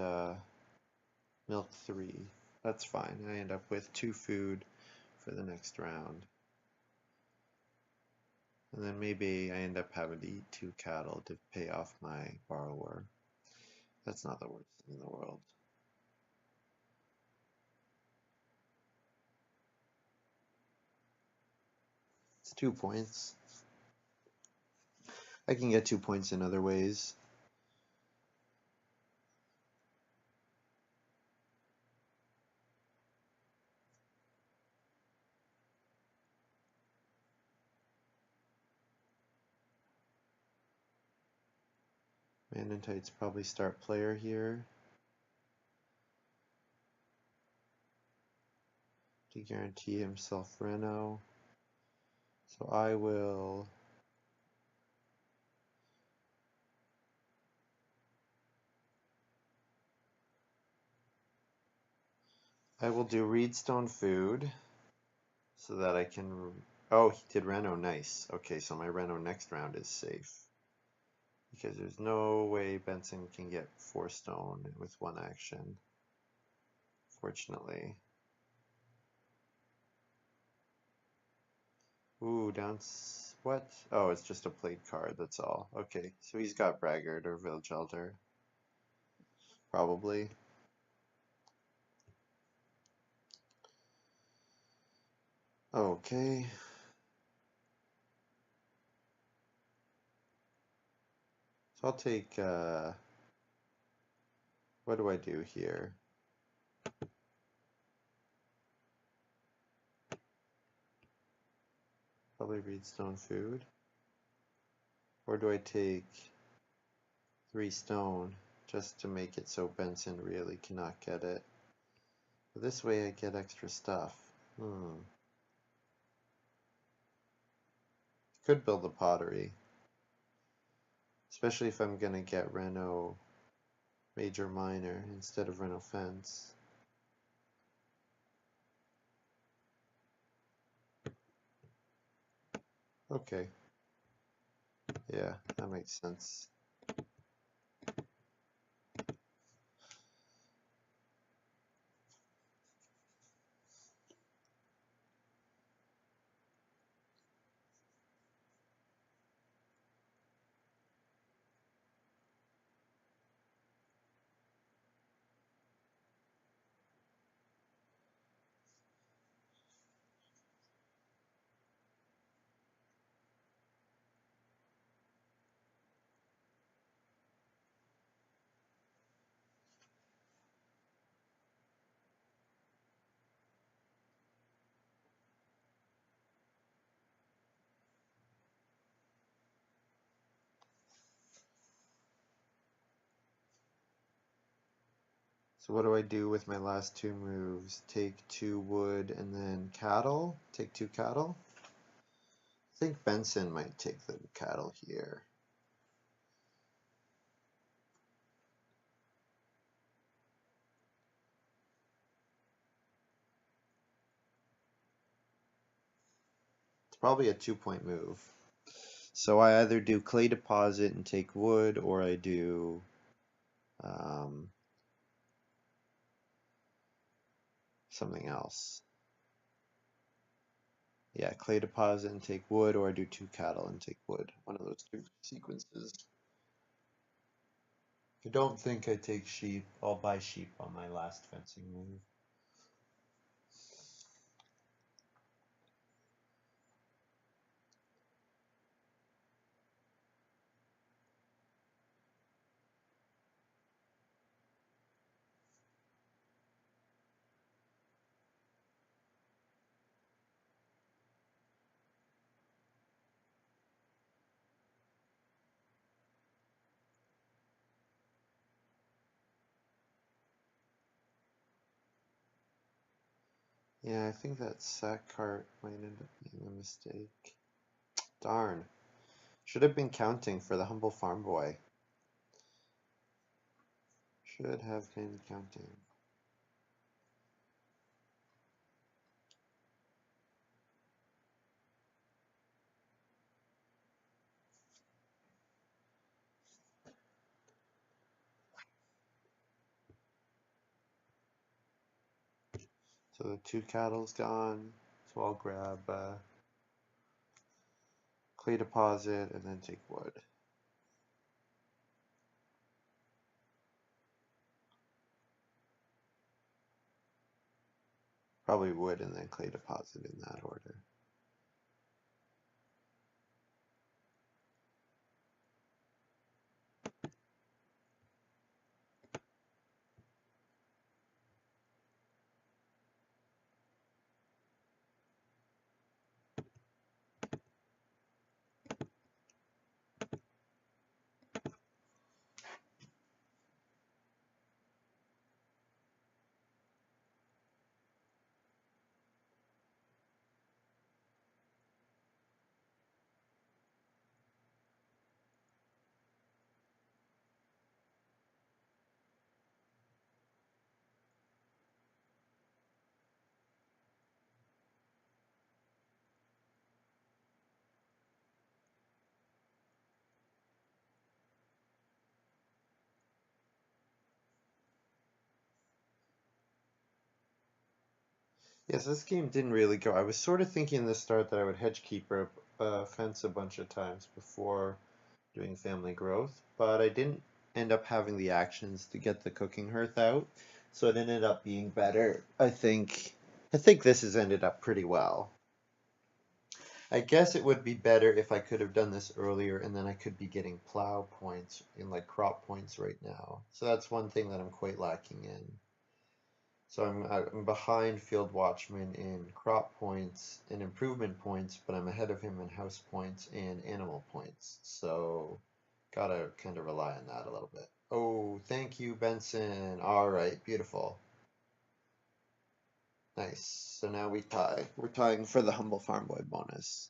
milk 3. That's fine. I end up with 2 food for the next round. And then maybe I end up having to eat 2 cattle to pay off my borrower. That's not the worst thing in the world. It's 2 points. I can get 2 points in other ways. Maninteitz probably start player here to guarantee himself Reno. So I will do Reedstone food so that I can. Oh, he did Reno, nice. Okay, so my Reno next round is safe. Because there's no way Benson can get 4 stone with 1 action. Fortunately. Ooh, what? Oh, it's just a played card, that's all. Okay, so he's got Braggart or Village Elder. Probably. Okay. So I'll take, what do I do here? Probably Reedstone food. Or do I take 3 stone just to make it so Benson really cannot get it? But this way I get extra stuff. Could build a pottery. especially if I'm gonna get Reno major minor instead of Reno fence. Okay, yeah, that makes sense. So what do I do with my last two moves? Take 2 wood and then cattle? Take 2 cattle? I think Benson might take the cattle here. It's probably a 2-point move. So I either do clay deposit and take wood, or I do something else. Yeah, clay deposit and take wood, or I do 2 cattle and take wood. One of those 2 sequences. I don't think I take sheep. I'll buy sheep on my last fencing move. Yeah, I think that sack cart might end up being a mistake. Darn. Should have been counting for the humble farm boy. Should have been counting. So the 2 cattle's gone. So I'll grab clay deposit and then take wood. Probably wood and then clay deposit in that order. Yes, this game didn't really go. I was sort of thinking in the start that I would hedge keeper fence a bunch of times before doing family growth, but I didn't end up having the actions to get the cooking hearth out, so it ended up being better. I think this has ended up pretty well. I guess it would be better if I could have done this earlier and then I could be getting plow points in like crop points right now. So that's one thing that I'm quite lacking in. So I'm behind Field Watchman in crop points and improvement points, but I'm ahead of him in house points and animal points. So gotta kind of rely on that a little bit. Oh, thank you, Benson. All right, beautiful. Nice. So now we tie. We're tying for the Humble Farm Boy bonus.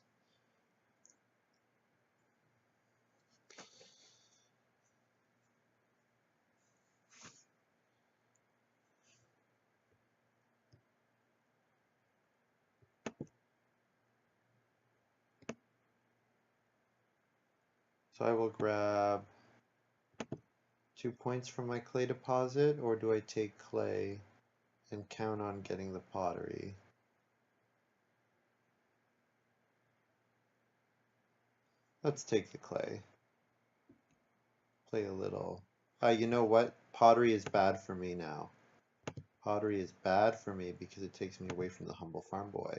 So I will grab 2 points from my clay deposit, or do I take clay and count on getting the pottery? Let's take the clay. Play a little. You know what? Pottery is bad for me now. Pottery is bad for me because it takes me away from the humble farm boy.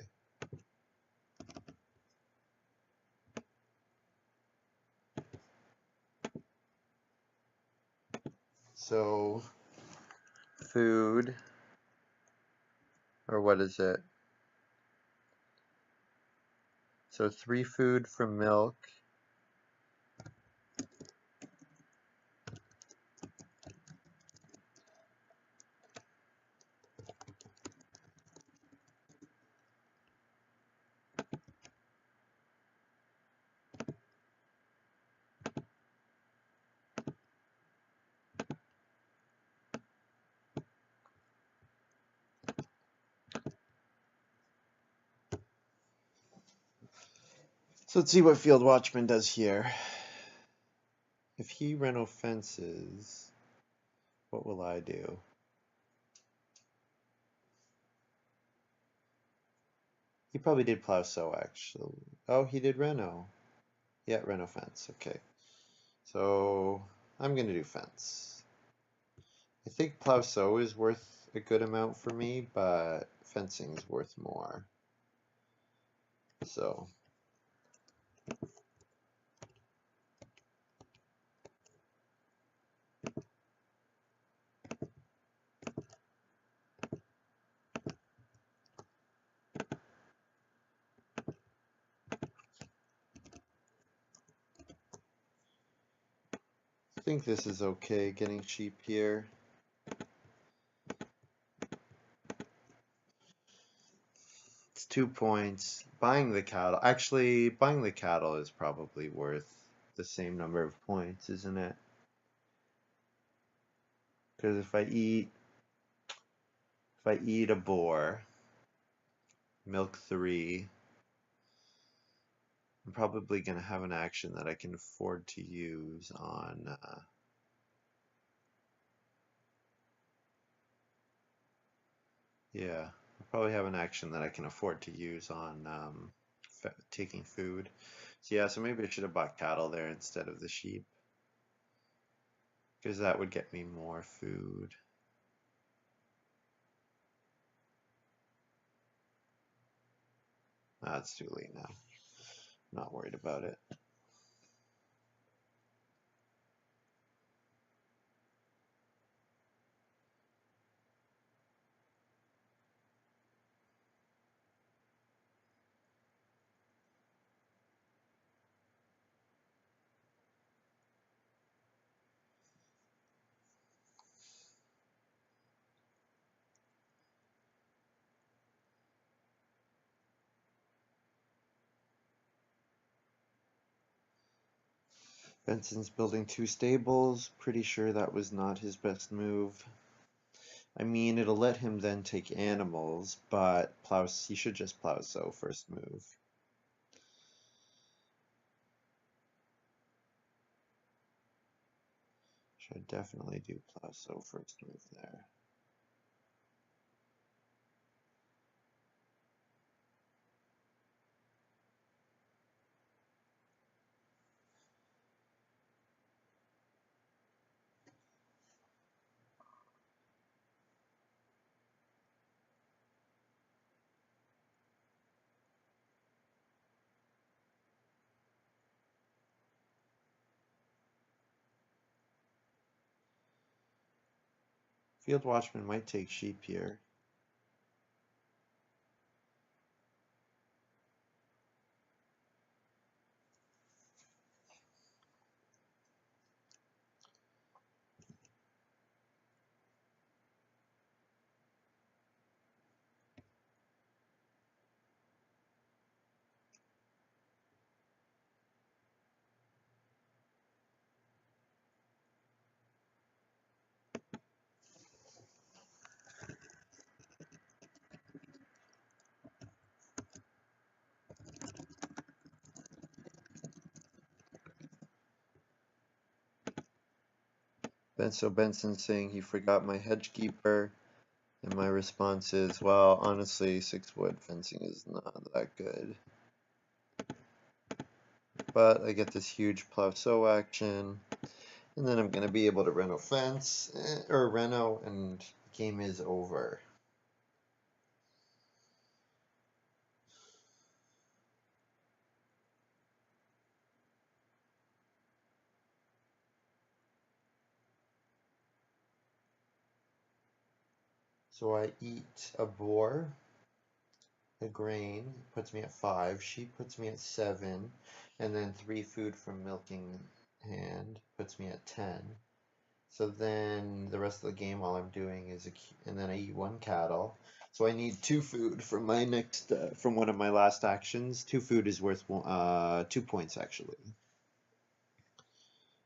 So, food, or what is it? So 3 food from milk. So let's see what Field Watchman does here. If he reno fences, what will I do? He probably did plow sow actually. Oh, he did reno. Yeah, reno fence. Okay. So I'm gonna do fence. I think plow sow is worth a good amount for me, but fencing is worth more. So I think this is okay getting sheep here. It's 2 points. Buying the cattle. Actually, buying the cattle is probably worth the same number of points, isn't it? Because if I eat a boar, milk 3, I'm probably going to have an action that I can afford to use on yeah, I'll probably have an action that I can afford to use on taking food. So yeah, so maybe I should have bought cattle there instead of the sheep, because that would get me more food. It's too late now. I'm not worried about it. Benson's building 2 stables. Pretty sure that was not his best move. I mean, it'll let him then take animals, but he should just plow sow first move. Should definitely do plow sow first move there. Field Watchman might take sheep here. So Benson's saying he forgot my hedge keeper, and my response is, well, honestly, 6-wood fencing is not that good. But I get this huge plow sow action, and then I'm going to be able to reno fence, or reno, and game is over. So I eat a boar, a grain, puts me at 5, sheep puts me at 7, and then 3 food from milking hand puts me at 10. So then the rest of the game, all I'm doing is, and then I eat 1 cattle. So I need 2 food from my next, from one of my last actions. 2 food is worth 2 points actually.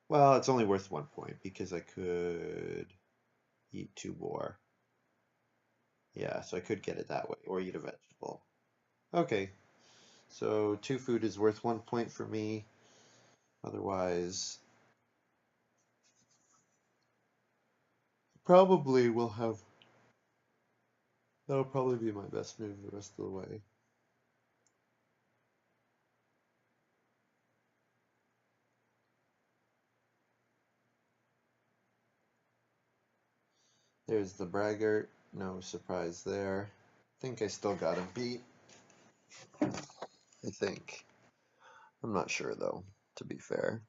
Well, it's only worth 1 point because I could eat 2 boar. Yeah, so I could get it that way, or eat a vegetable. Okay, so 2 food is worth 1 point for me. Otherwise, probably will have, that'll probably be my best move the rest of the way. There's the braggart, no surprise there. I think I still got him beat. I think. I'm not sure though, to be fair.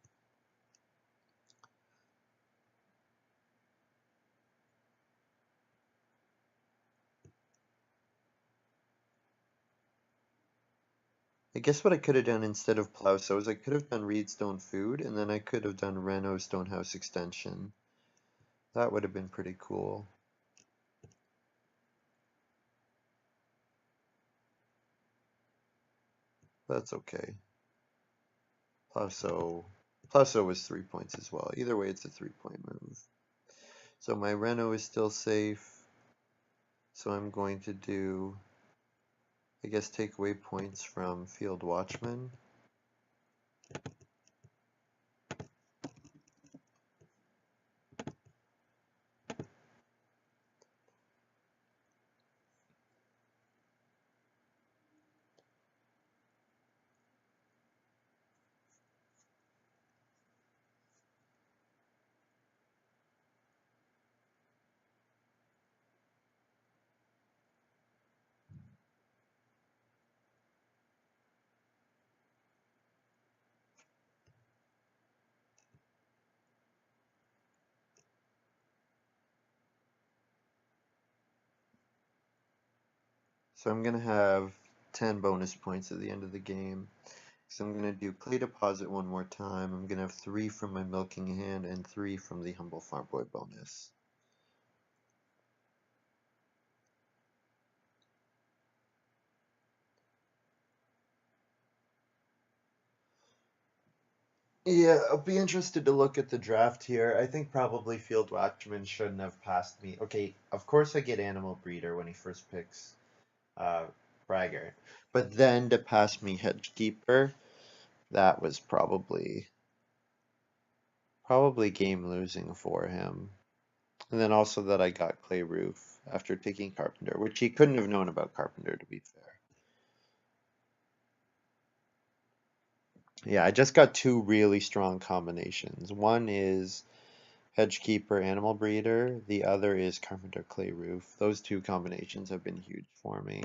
I guess what I could have done instead of plow sows, I could have done reedstone food, and then I could have done reno stonehouse extension. That would have been pretty cool. That's okay. Plow sow was 3 points as well. Either way, it's a 3-point move. So my reno is still safe. So I'm going to do, I guess, take away points from field watchman. So I'm going to have 10 bonus points at the end of the game. So I'm going to do clay deposit 1 more time. I'm going to have 3 from my milking hand and 3 from the humble farm boy bonus. Yeah, I'll be interested to look at the draft here. I think probably Field Watchman shouldn't have passed me. Okay, of course I get Animal Breeder when he first picks uh, Braggart. But then to pass me Hedgekeeper, that was probably game losing for him. And then also that I got Clay Roof after taking Carpenter, which he couldn't have known about Carpenter, to be fair. Yeah, I just got 2 really strong combinations. One is Hedgekeeper Animal Breeder, the other is Carpenter Clay Roof. Those 2 combinations have been huge for me.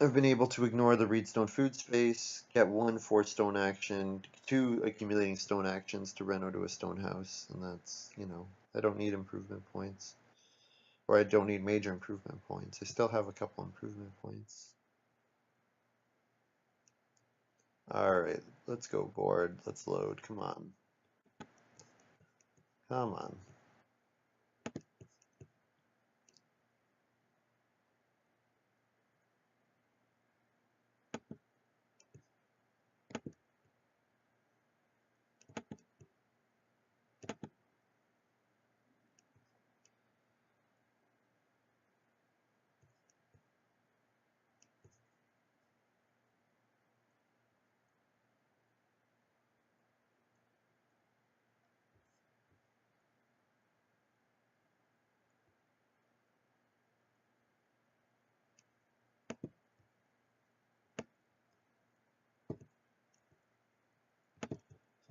I've been able to ignore the Reedstone food space, get 1 4-stone action, 2 accumulating stone actions to reno to a stone house, and that's, I don't need improvement points. Or I don't need major improvement points. I still have a couple improvement points. Alright, let's go board. Let's load. Come on. Come on.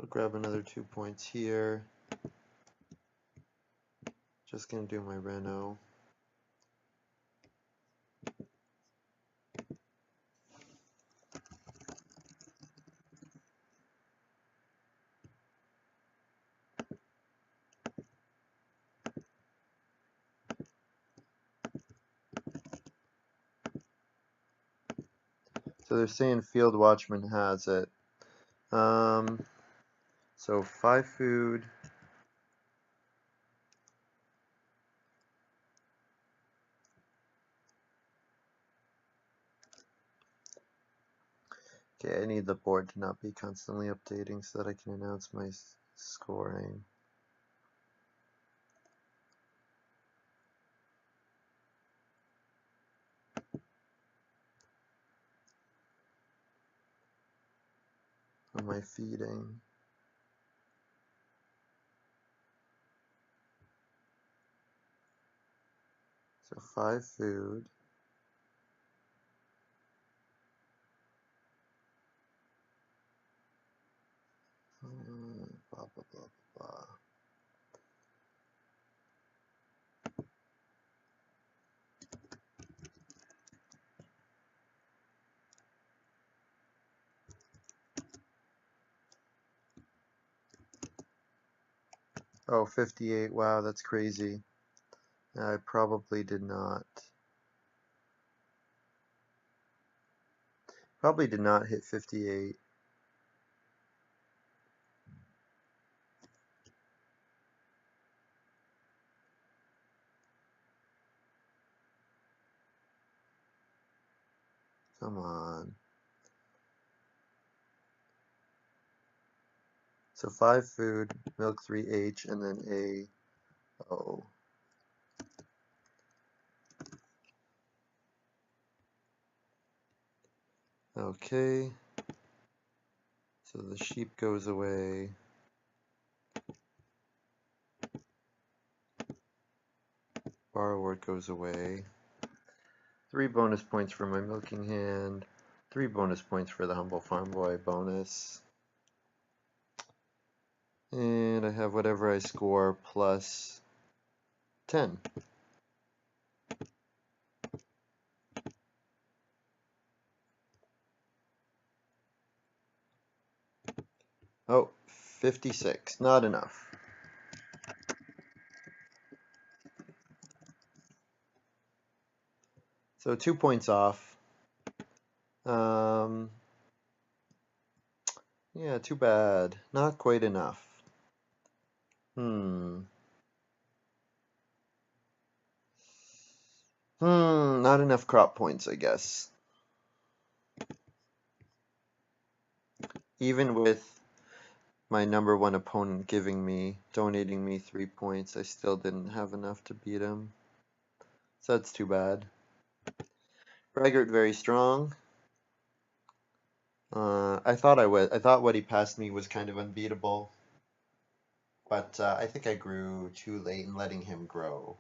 So grab another 2 points here. Just going to do my reno. So they're saying Field Watchman has it. So 5 food. Okay, I need the board to not be constantly updating so that I can announce my scoring. On my feeding. So 5 food. Blah, blah, blah, blah. Oh, 58. Wow, that's crazy. I probably did not. Probably did not hit 58. Come on. So 5 food, milk 3H, and then A. O. Okay. So the sheep goes away. Borrower goes away. 3 bonus points for my milking hand. 3 bonus points for the humble farm boy bonus. And I have whatever I score plus 10. Oh, 56. Not enough. So 2 points off. Yeah, too bad. Not quite enough. Not enough crop points, I guess. Even with my number 1 opponent donating me 3 points, I still didn't have enough to beat him. So that's too bad. Braggart very strong. I thought what he passed me was kind of unbeatable, but I think I grew too late in letting him grow.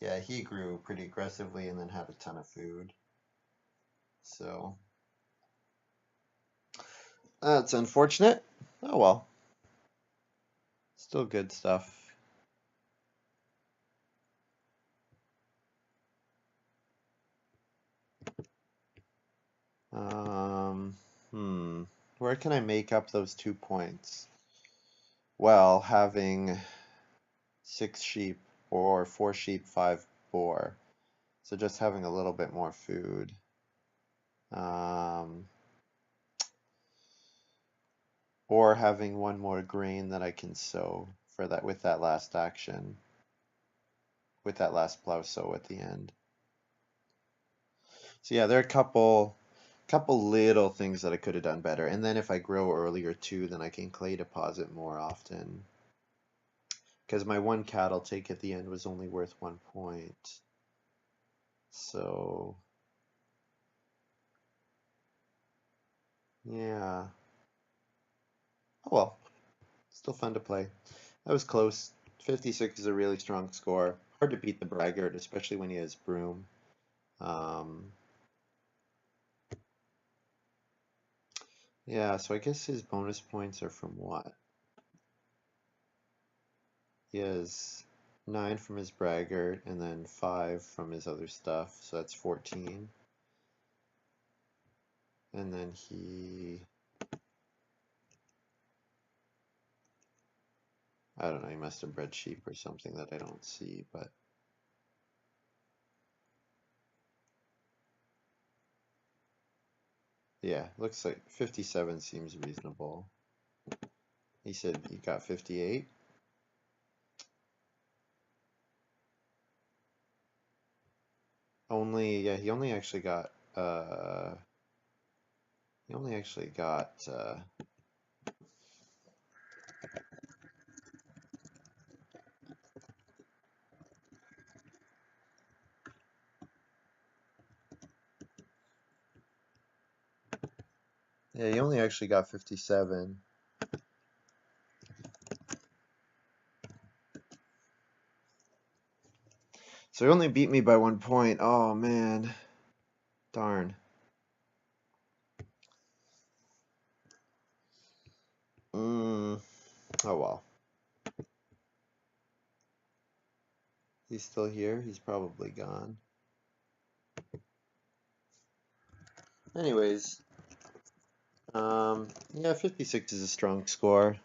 Yeah, he grew pretty aggressively and then had a ton of food. So that's unfortunate. Oh well. Still good stuff. Where can I make up those 2 points? Well, having 6 sheep or 4 sheep, 5 boar. So just having a little bit more food. Or having 1 more grain that I can sow for that with that last action. With that last plow sow at the end. So yeah, there are a couple little things that I could have done better. And then if I grow earlier too, then I can clay deposit more often. Because my 1 cattle take at the end was only worth 1 point. So yeah. Oh well. Still fun to play. That was close. 56 is a really strong score. Hard to beat the Braggart, especially when he has Broom. Yeah, so I guess his bonus points are from what? He has 9 from his braggart and then 5 from his other stuff, so that's 14. And then I don't know, he must have bred sheep or something that I don't see, but yeah, looks like 57 seems reasonable. He said he got 58. Yeah, he only actually got yeah, he only actually got 57. So he only beat me by 1 point. Oh man. Darn. Oh well. He's still here. He's probably gone. Anyways, yeah, 56 is a strong score.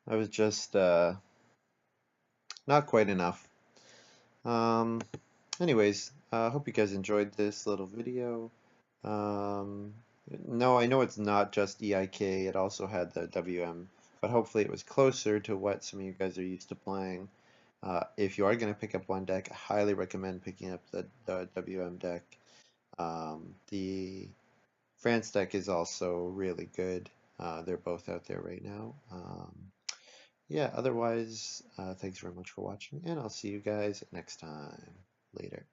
I was just not quite enough. Anyways, I hope you guys enjoyed this little video. No, I know it's not just EIK, it also had the WM, but hopefully it was closer to what some of you guys are used to playing. If you are going to pick up one deck, I highly recommend picking up the WM deck. The France deck is also really good. They're both out there right now. Yeah, otherwise, thanks very much for watching, and I'll see you guys next time. Later.